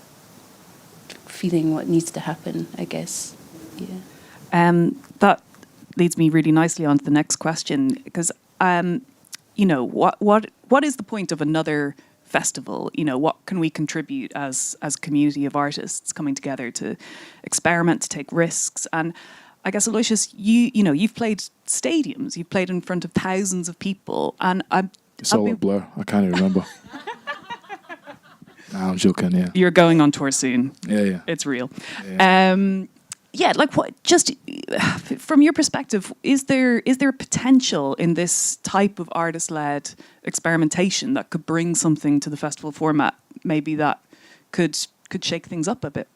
feeling what needs to happen, I guess. Yeah. That leads me really nicely on to the next question, because what is the point of another festival? What can we contribute as a community of artists coming together to experiment, to take risks? And I guess, Aloysius, you've played stadiums, you've played in front of thousands of people, and it's all a blur. I can't even remember. Nah, I'm joking. Yeah, you're going on tour soon. Yeah. It's real. Yeah. Like what? Just from your perspective, is there potential in this type of artist-led experimentation that could bring something to the festival format? Maybe that could shake things up a bit.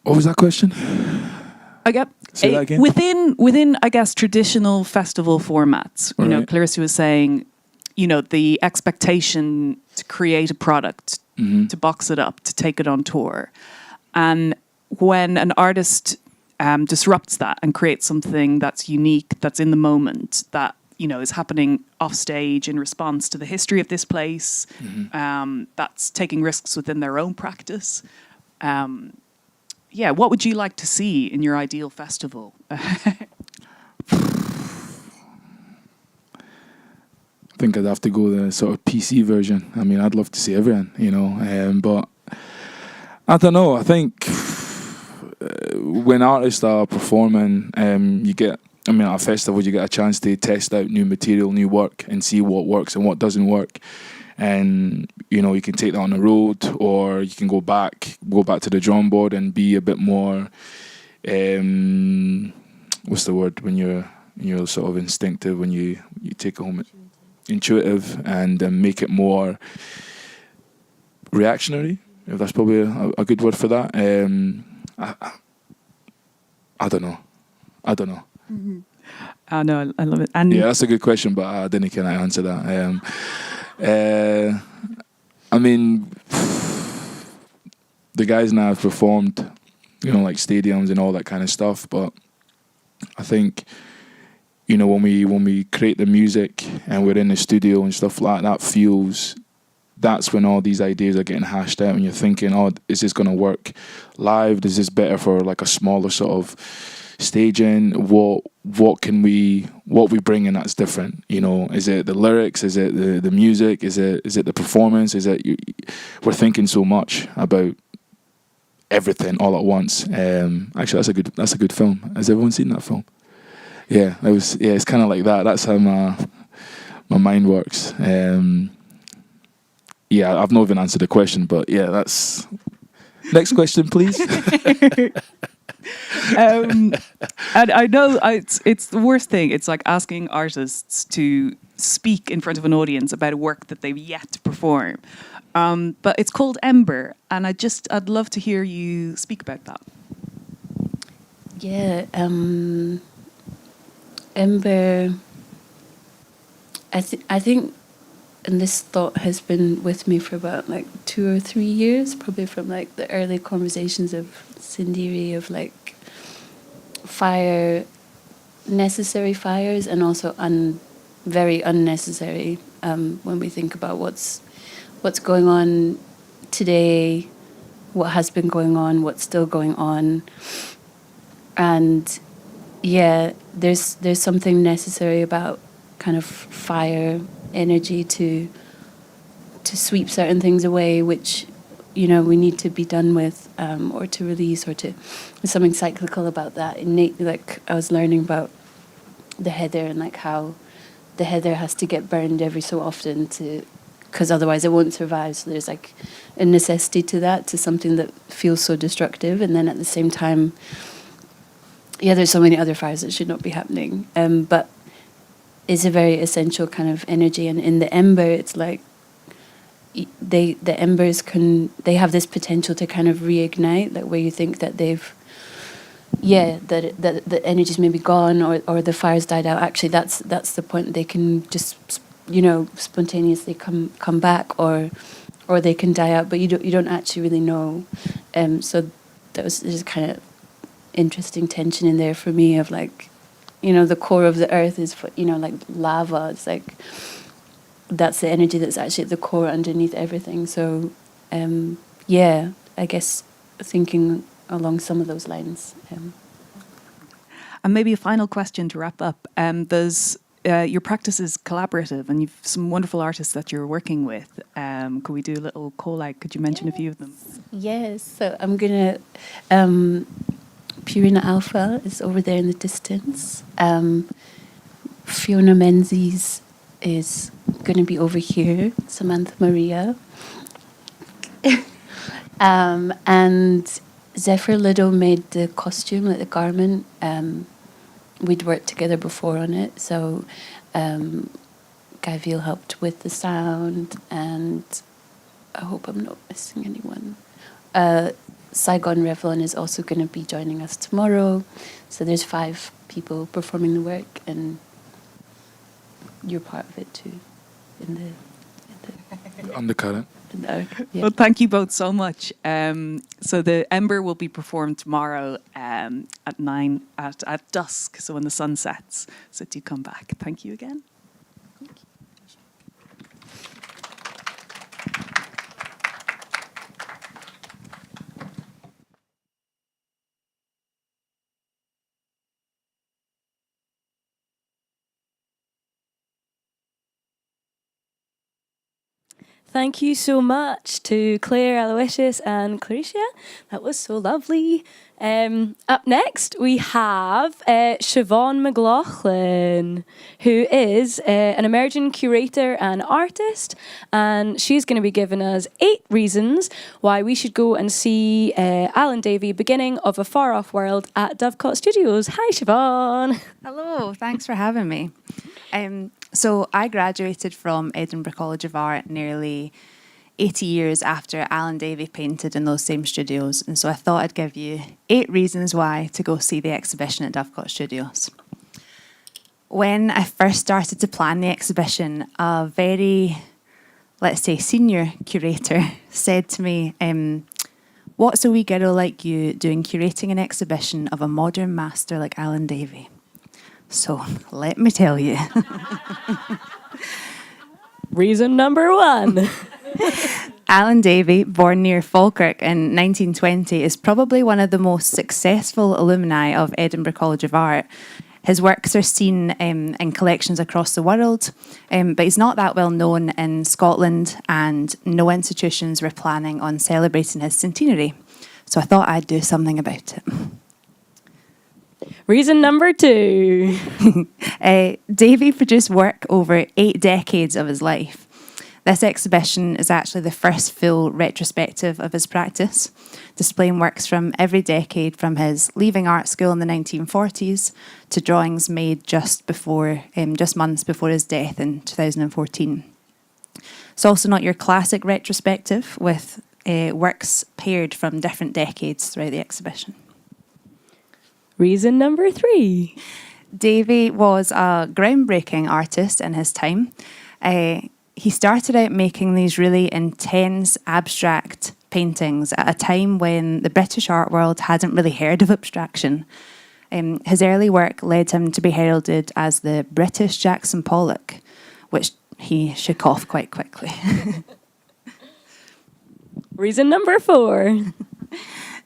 What was that question? Say that again. Within I guess traditional festival formats. Right. Clarissa was saying, the expectation to create a product, to box it up, to take it on tour. And when an artist disrupts that and creates something that's unique, that's in the moment, that is happening off stage in response to the history of this place, that's taking risks within their own practice. What would you like to see in your ideal festival? I think I'd have to go the sort of PC version. I mean, I'd love to see everyone, but I don't know. I think when artists are performing, at a festival, you get a chance to test out new material, new work, and see what works and what doesn't work. And you can take that on the road, or you can go back to the drawing board and be a bit more. What's the word when you're sort of instinctive, when you take it home, intuitive, and make it more reactionary. If that's probably a good word for that. I don't know. Mm-hmm. Oh, no, I love it. And yeah, that's a good question, but I didn't can I answer that. The guys now have performed, like stadiums and all that kind of stuff. But I think, when we create the music and we're in the studio and stuff like that, that's when all these ideas are getting hashed out, and you're thinking, is this going to work live? Is this better for like a smaller sort of staging? What we bring in that's different? Is it the lyrics? Is it the music? Is it the performance? We're thinking so much about everything all at once. Actually, that's a good film. Has everyone seen that film? Yeah, it's kind of like that. That's how my mind works. I've not even answered the question, but that's... Next question, please. And I know it's the worst thing. It's like asking artists to speak in front of an audience about a work that they've yet to perform. But it's called Ember, and I'd love to hear you speak about that. Yeah, Ember. I think and this thought has been with me for about like 2 or 3 years, probably from like the early conversations of Sindiri, of like fire, necessary fires, and also very unnecessary, when we think about what's going on today, what has been going on, what's still going on. And yeah, there's something necessary about kind of fire energy to sweep certain things away, which, you know, we need to be done with, or to release, or to, there's something cyclical about that. Innately, like I was learning about the heather, and like how the heather has to get burned every so often because otherwise it won't survive. So there's like a necessity to that, to something that feels so destructive. And then at the same time, yeah, there's so many other fires that should not be happening. But it's a very essential kind of energy. And in the ember, it's like the embers they have this potential to kind of reignite, like where you think that they've, that the energy's maybe gone, or the fire's died out. Actually, that's the point. They can just, you know, spontaneously come back, or they can die out, but you don't actually really know. So there's kind of interesting tension in there for me of like, you know, the core of the earth is, you know, like lava. It's like that's the energy that's actually at the core underneath everything. So I guess thinking along some of those lines. And maybe a final question to wrap up. Your practice is collaborative, and you've some wonderful artists that you're working with. Could we do a little call-out? Could you mention a few of them? Yes, so I'm going to... Purina Alpha is over there in the distance. Fiona Menzies is going to be over here. Samantha Maria. And Zephyr Lido made the costume, like the garment. We'd worked together before on it, so Guy Veal helped with the sound, and I hope I'm not missing anyone. Saigon Revlon is also going to be joining us tomorrow, so there's 5 people performing the work, and you're part of it too, in the undercurrent. Yeah. Well, thank you both so much. So the Ember will be performed tomorrow at 9 at dusk, so when the sun sets. So do come back. Thank you again. Thank you so much to Claire, Aloysius and Claricia. That was so lovely. Up next, we have Siobhan McLaughlin, who is an emerging curator and artist, and she's going to be giving us 8 reasons why we should go and see Alan Davie, Beginning of a Far Off World at Dovecot Studios. Hi, Siobhan. Hello, thanks for having me. So I graduated from Edinburgh College of Art nearly 80 years after Alan Davie painted in those same studios, and so I thought I'd give you 8 reasons why to go see the exhibition at Dovecot Studios. When I first started to plan the exhibition, a very, let's say, senior curator said to me, what's a wee girl like you doing curating an exhibition of a modern master like Alan Davie? So let me tell you. Reason number 1. Alan Davie, born near Falkirk in 1920, is probably one of the most successful alumni of Edinburgh College of Art. His works are seen in collections across the world, but he's not that well known in Scotland, and no institutions were planning on celebrating his centenary. So I thought I'd do something about it. Reason number 2. Davie produced work over 8 decades of his life. This exhibition is actually the first full retrospective of his practice, displaying works from every decade from his leaving art school in the 1940s to drawings made just months before his death in 2014. It's also not your classic retrospective, with works paired from different decades throughout the exhibition. Reason number 3. Davie was a groundbreaking artist in his time. he started out making these really intense, abstract paintings at a time when the British art world hadn't really heard of abstraction. His early work led him to be heralded as the British Jackson Pollock, which he shook off quite quickly. Reason number 4.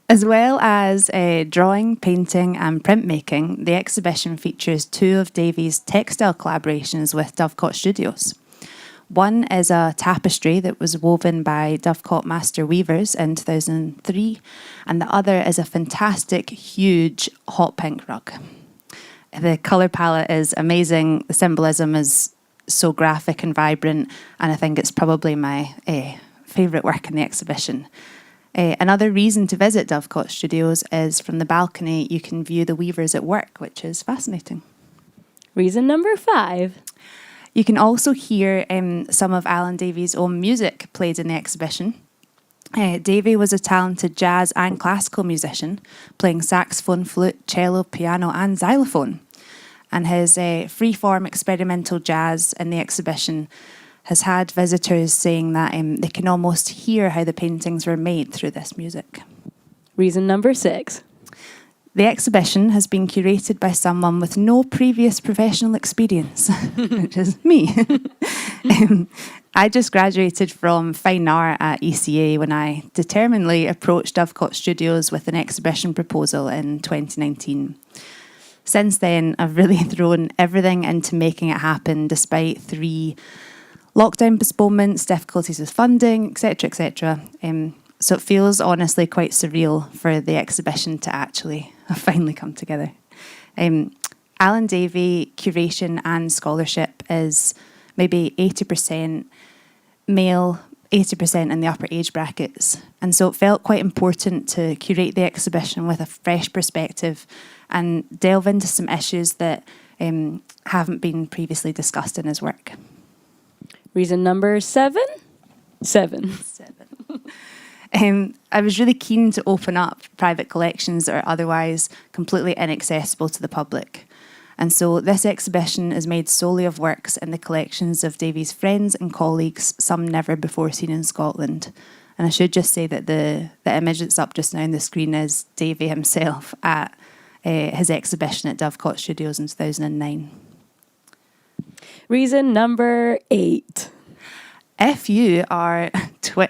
As well as drawing, painting and printmaking, the exhibition features 2 of Davie's textile collaborations with Dovecot Studios. One is a tapestry that was woven by Dovecot Master Weavers in 2003, and the other is a fantastic, huge hot pink rug. The colour palette is amazing, the symbolism is so graphic and vibrant, and I think it's probably my favourite work in the exhibition. Another reason to visit Dovecot Studios is from the balcony you can view the weavers at work, which is fascinating. Reason number 5. You can also hear some of Alan Davie's own music played in the exhibition. Davie was a talented jazz and classical musician, playing saxophone, flute, cello, piano and xylophone. And his free-form experimental jazz in the exhibition has had visitors saying that they can almost hear how the paintings were made through this music. Reason number 6. The exhibition has been curated by someone with no previous professional experience, which is me. I just graduated from fine art at ECA when I determinedly approached Dovecot Studios with an exhibition proposal in 2019. Since then, I've really thrown everything into making it happen, despite 3 lockdown postponements, difficulties with funding, etc., etc. So it feels honestly quite surreal for the exhibition to actually have finally come together. Alan Davie curation and scholarship is maybe 80% male, 80% in the upper age brackets. And so it felt quite important to curate the exhibition with a fresh perspective and delve into some issues that haven't been previously discussed in his work. Reason number 7. I was really keen to open up private collections that are otherwise completely inaccessible to the public. And so this exhibition is made solely of works in the collections of Davie's friends and colleagues, some never before seen in Scotland. And I should just say that the image that's up just now on the screen is Davie himself at his exhibition at Dovecot Studios in 2009. Reason number 8. If you are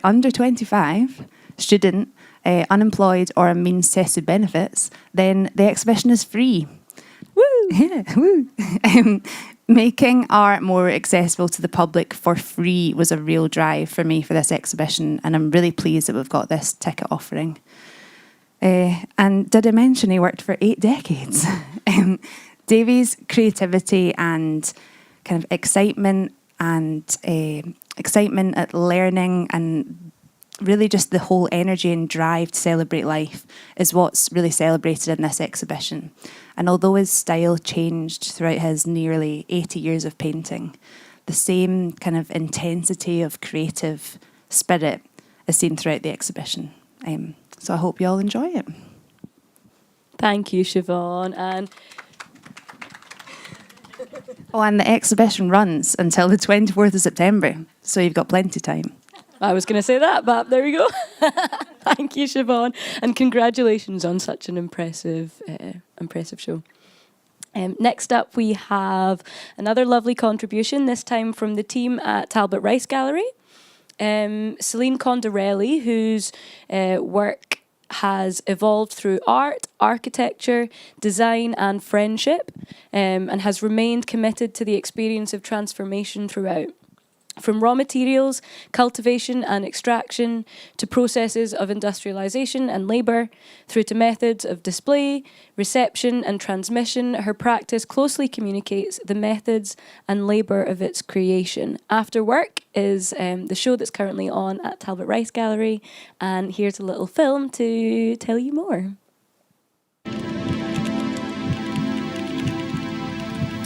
under 25, student, unemployed or on means tested benefits, then the exhibition is free. Woo! Yeah, woo! Making art more accessible to the public for free was a real drive for me for this exhibition, and I'm really pleased that we've got this ticket offering. And did I mention he worked for 8 decades? Davie's creativity and kind of excitement at learning and really just the whole energy and drive to celebrate life is what's really celebrated in this exhibition. And although his style changed throughout his nearly 80 years of painting, the same kind of intensity of creative spirit is seen throughout the exhibition. So I hope you all enjoy it. Thank you, Siobhan. And the exhibition runs until the 24th of September, so you've got plenty of time. I was going to say that, but there you go. Thank you, Siobhan. And congratulations on such an impressive show. Next up, we have another lovely contribution, this time from the team at Talbot Rice Gallery. Celine Condorelli, whose work has evolved through art, architecture, design and friendship, and has remained committed to the experience of transformation throughout. From raw materials, cultivation and extraction, to processes of industrialisation and labour, through to methods of display, reception and transmission, her practice closely communicates the methods and labour of its creation. After Work is the show that's currently on at Talbot Rice Gallery, and here's a little film to tell you more.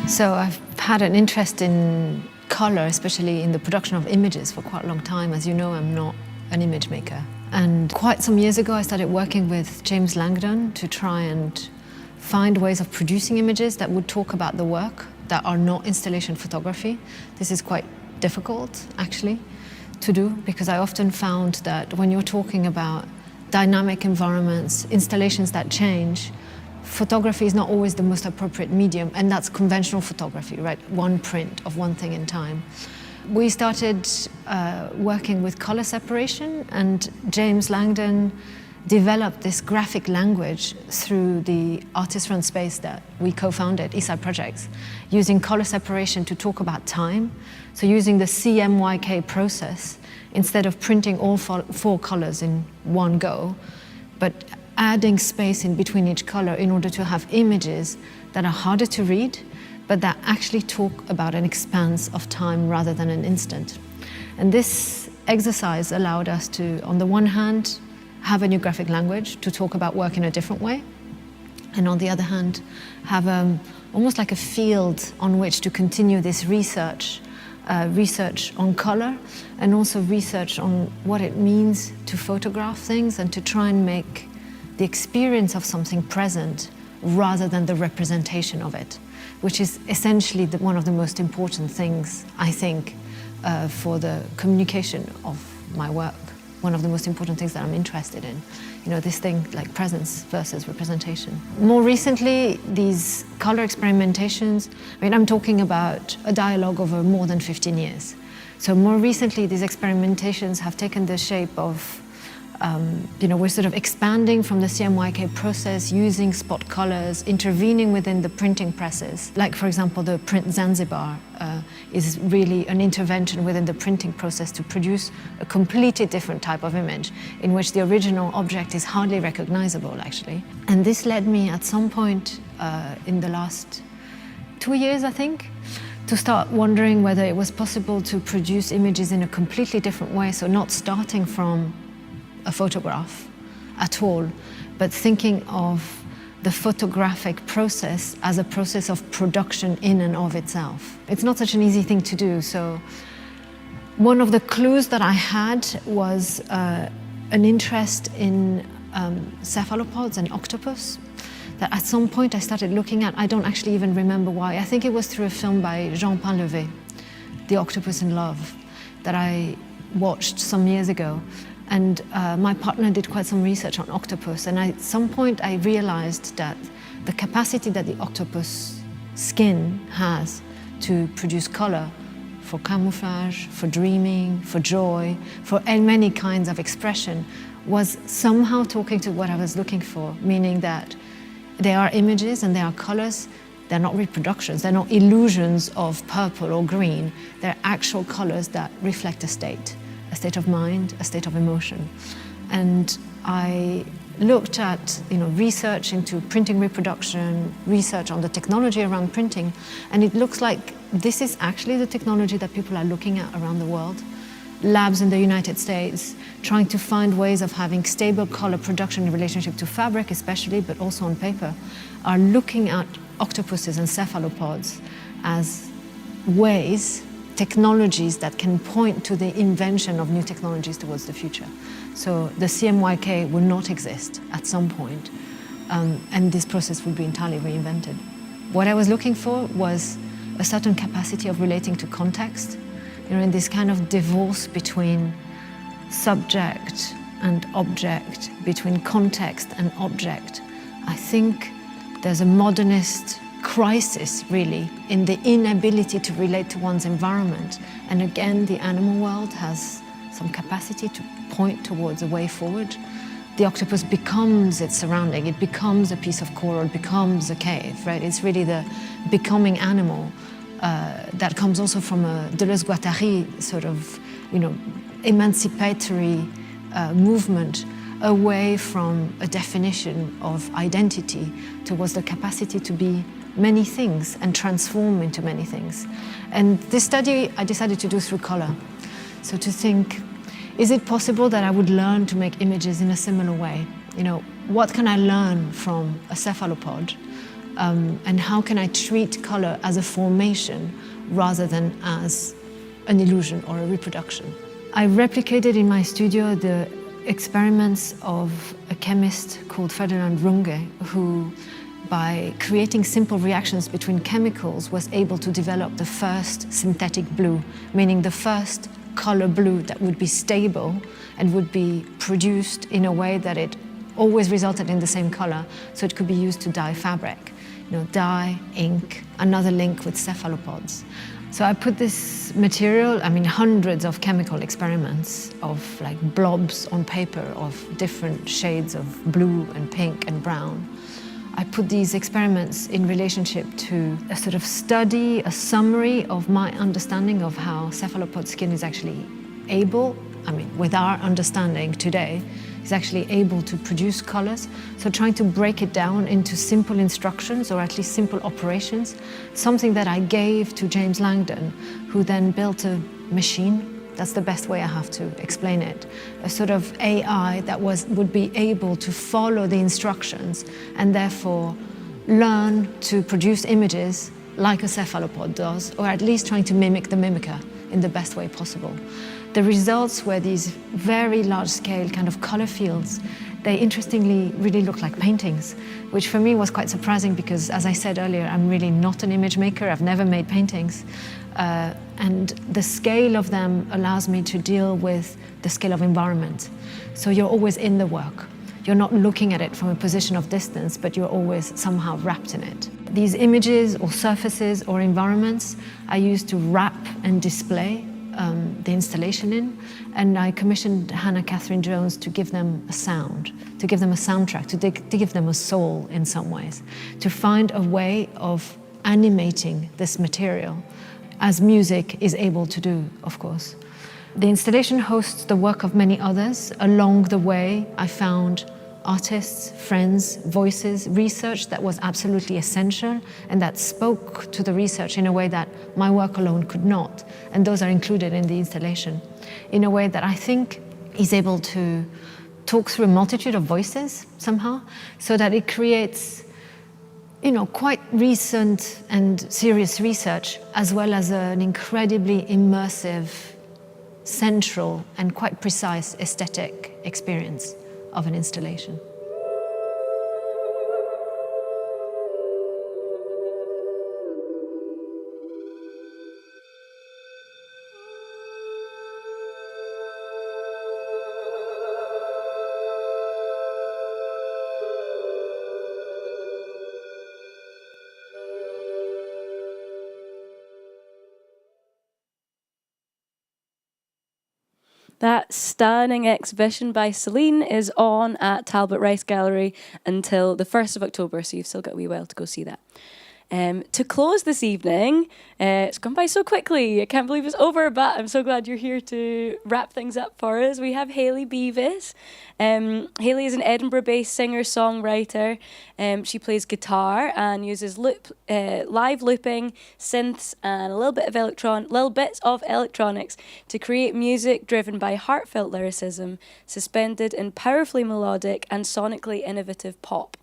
So I've had an interest in colour, especially in the production of images, for quite a long time. As you know, I'm not an image maker. And quite some years ago, I started working with James Langdon to try and find ways of producing images that would talk about the work, that are not installation photography. This is quite difficult, actually, to do, because I often found that when you're talking about dynamic environments, installations that change, photography is not always the most appropriate medium, and that's conventional photography, right? One print of one thing in time. We started working with color separation, and James Langdon developed this graphic language through the artist-run space that we co-founded, Eastside Projects, using color separation to talk about time. So using the CMYK process, instead of printing all four colors in one go, but adding space in between each color in order to have images that are harder to read, but that actually talk about an expanse of time rather than an instant. And this exercise allowed us to, on the one hand, have a new graphic language to talk about work in a different way, and on the other hand, have almost like a field on which to continue this research on color, and also research on what it means to photograph things and to try and make the experience of something present rather than the representation of it, which is essentially one of the most important things, I think, for the communication of my work. One of the most important things that I'm interested in. You know, this thing like presence versus representation. More recently, these color experimentations, I mean, I'm talking about a dialogue over more than 15 years. So more recently, these experimentations have taken the shape of, we're sort of expanding from the CMYK process, using spot colors, intervening within the printing presses. Like, for example, the print Zanzibar is really an intervention within the printing process to produce a completely different type of image in which the original object is hardly recognizable, actually. And this led me at some point in the last 2 years, I think, to start wondering whether it was possible to produce images in a completely different way, so not starting from a photograph at all, but thinking of the photographic process as a process of production in and of itself. It's not such an easy thing to do, so one of the clues that I had was an interest in cephalopods and octopus that at some point I started looking at. I don't actually even remember why. I think it was through a film by Jean Painlevé, The Octopus in Love, that I watched some years ago. And my partner did quite some research on octopus, and at some point I realized that the capacity that the octopus skin has to produce color for camouflage, for dreaming, for joy, for many kinds of expression was somehow talking to what I was looking for, meaning that they are images and they are colors. They're not reproductions, they're not illusions of purple or green, they're actual colors that reflect a state of mind, a state of emotion. And I looked at research into printing reproduction, research on the technology around printing, and it looks like this is actually the technology that people are looking at around the world. Labs in the United States trying to find ways of having stable color production in relationship to fabric especially, but also on paper, are looking at octopuses and cephalopods as ways, technologies that can point to the invention of new technologies towards the future. So the CMYK will not exist at some point, and this process will be entirely reinvented. What I was looking for was a certain capacity of relating to context, in this kind of divorce between subject and object, between context and object. I think there's a modernist crisis, really, in the inability to relate to one's environment. And again, the animal world has some capacity to point towards a way forward. The octopus becomes its surrounding, it becomes a piece of coral, it becomes a cave, right? It's really the becoming animal that comes also from a Deleuze-Guattari sort of, emancipatory movement away from a definition of identity towards the capacity to be many things and transform into many things. And this study I decided to do through color. So to think, is it possible that I would learn to make images in a similar way? What can I learn from a cephalopod? And how can I treat color as a formation rather than as an illusion or a reproduction? I replicated in my studio the experiments of a chemist called Ferdinand Runge, who by creating simple reactions between chemicals, was able to develop the first synthetic blue, meaning the first color blue that would be stable and would be produced in a way that it always resulted in the same color, so it could be used to dye fabric. Dye, ink, another link with cephalopods. So I put this material, hundreds of chemical experiments of like blobs on paper of different shades of blue and pink and brown. I put these experiments in relationship to a sort of study, a summary of my understanding of how cephalopod skin is actually able, with our understanding today, is actually able to produce colors. So trying to break it down into simple instructions, or at least simple operations, something that I gave to James Langdon, who then built a machine. That's the best way I have to explain it. A sort of AI that would be able to follow the instructions and therefore learn to produce images like a cephalopod does, or at least trying to mimic the mimicker in the best way possible. The results were these very large-scale kind of color fields. They interestingly really look like paintings, which for me was quite surprising because, as I said earlier, I'm really not an image maker. I've never made paintings. And the scale of them allows me to deal with the scale of environment. So you're always in the work. You're not looking at it from a position of distance, but you're always somehow wrapped in it. These images or surfaces or environments I use to wrap and display the installation in, and I commissioned Hannah Catherine Jones to give them a sound, to give them a soundtrack, to give them a soul in some ways, to find a way of animating this material, as music is able to do, of course. The installation hosts the work of many others. Along the way, I found artists, friends, voices, research that was absolutely essential and that spoke to the research in a way that my work alone could not. And those are included in the installation in a way that I think is able to talk through a multitude of voices somehow, so that it creates, quite recent and serious research, as well as an incredibly immersive, central and quite precise aesthetic experience of an installation. That stunning exhibition by Celine is on at Talbot Rice Gallery until the 1st of October, so you've still got a wee while to go see that. To close this evening, it's gone by so quickly, I can't believe it's over, but I'm so glad you're here to wrap things up for us. We have Hayley Beavis. Hayley is an Edinburgh-based singer-songwriter. She plays guitar and uses live looping, synths, and little bits of electronics to create music driven by heartfelt lyricism, suspended in powerfully melodic and sonically innovative pop.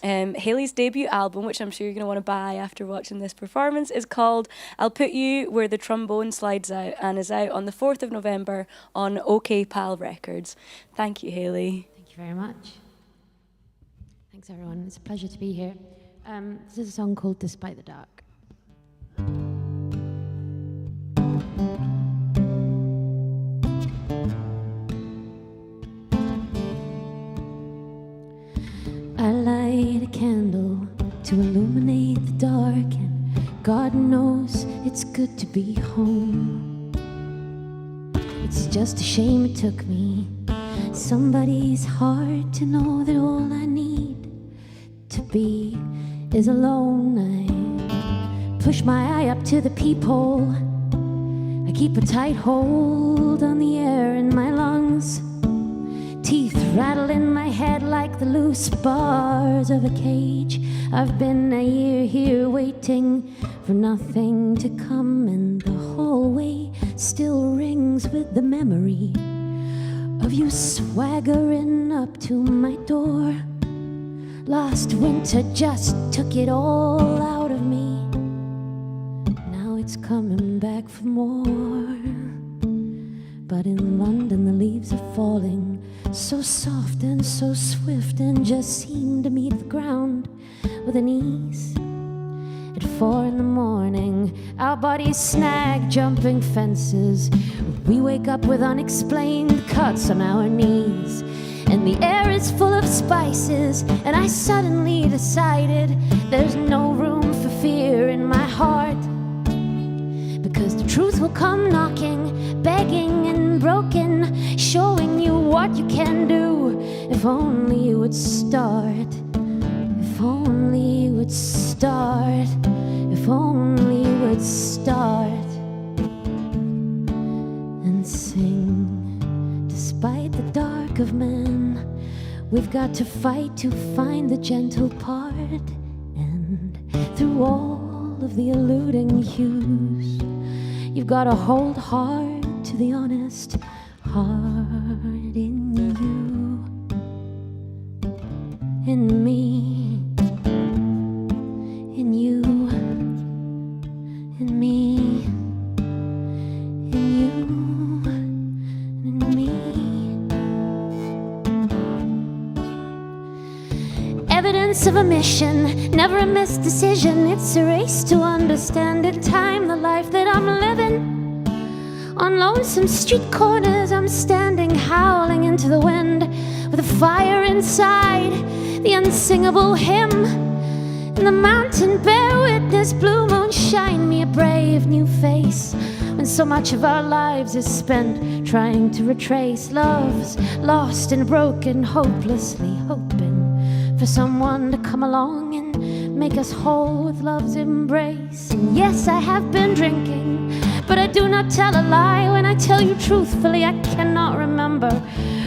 Hayley's debut album, which I'm sure you're going to want to buy after watching this performance, is called I'll Put You Where the Trombone Slides Out, and is out on the 4th of November on OK Pal Records. Thank you, Hayley. Thank you very much. Thanks, everyone. It's a pleasure to be here. This is a song called Despite the Dark. I light a candle to illuminate the dark, and God knows it's good to be home. It's just a shame it took me somebody's heart to know that all I need to be is alone. I push my eye up to the peephole. I keep a tight hold on the air in my lungs. Teeth rattle in my head like the loose bars of a cage. I've been a year here waiting for nothing to come, and the hallway still rings with the memory of you swaggering up to my door. Last winter just took it all out of me. Now it's coming back for more. But in London the leaves are falling so soft and so swift, and just seem to meet the ground with an ease. At 4 in the morning, our bodies snag jumping fences. We wake up with unexplained cuts on our knees. And the air is full of spices, and I suddenly decided there's no room for fear in my heart. Because the truth will come knocking, begging and broken, showing you what you can do. If only you would start. If only you would start. If only you would start. And sing. Despite the dark of man, we've got to fight to find the gentle part. And through all of the eluding hues, you've got to hold hard to the honest heart in you, in me, in you, in me, in you, in me. Evidence of a mission, never a missed decision. It's a race to understand in time the life that I'm living. On lonesome street corners I'm standing, howling into the wind, with a fire inside, the unsingable hymn. And the mountain bear witness, blue moon shine me a brave new face, when so much of our lives is spent trying to retrace. Love's lost and broken, hopelessly hoping for someone to come along and make us whole with love's embrace. And yes, I have been drinking, but I do not tell a lie when I tell you truthfully I cannot remember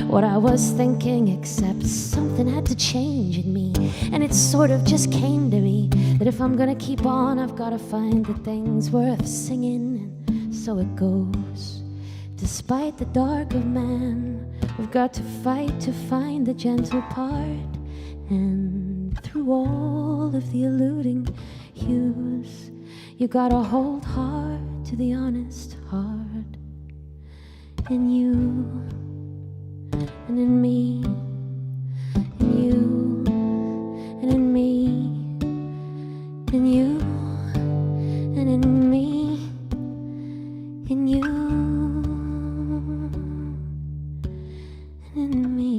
what I was thinking, except something had to change in me. And it sort of just came to me that if I'm gonna keep on, I've gotta find the things worth singing. And so it goes. Despite the dark of man, we've got to fight to find the gentle part. And through all of the eluding hues, you gotta hold hard to the honest heart. In you, and in me, in you, and in me, in you, and in me, in you, and in me.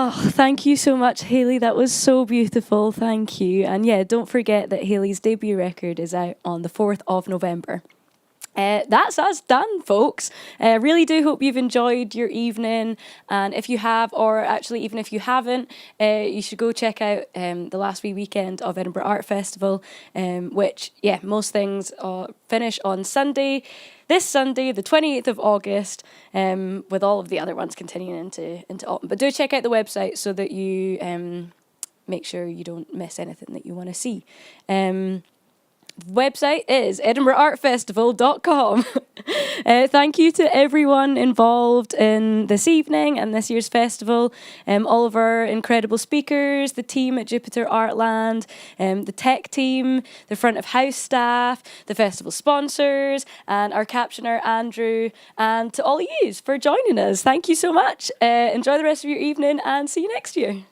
Oh, thank you so much, Hayley. That was so beautiful. Thank you. And yeah, don't forget that Hayley's debut record is out on the 4th of November. That's us done, folks. Really do hope you've enjoyed your evening. And if you have, or actually even if you haven't, you should go check out the last wee weekend of Edinburgh Art Festival, which, yeah, most things finish on Sunday. This Sunday, the 28th of August, with all of the other ones continuing into autumn. But do check out the website so that you make sure you don't miss anything that you want to see. Website is edinburghartfestival.com. Thank you to everyone involved in this evening and this year's festival, all of our incredible speakers, the team at Jupiter Artland, the tech team, the front of house staff, the festival sponsors, and our captioner Andrew, and to all of you for joining us. Thank you so much. Enjoy the rest of your evening and see you next year.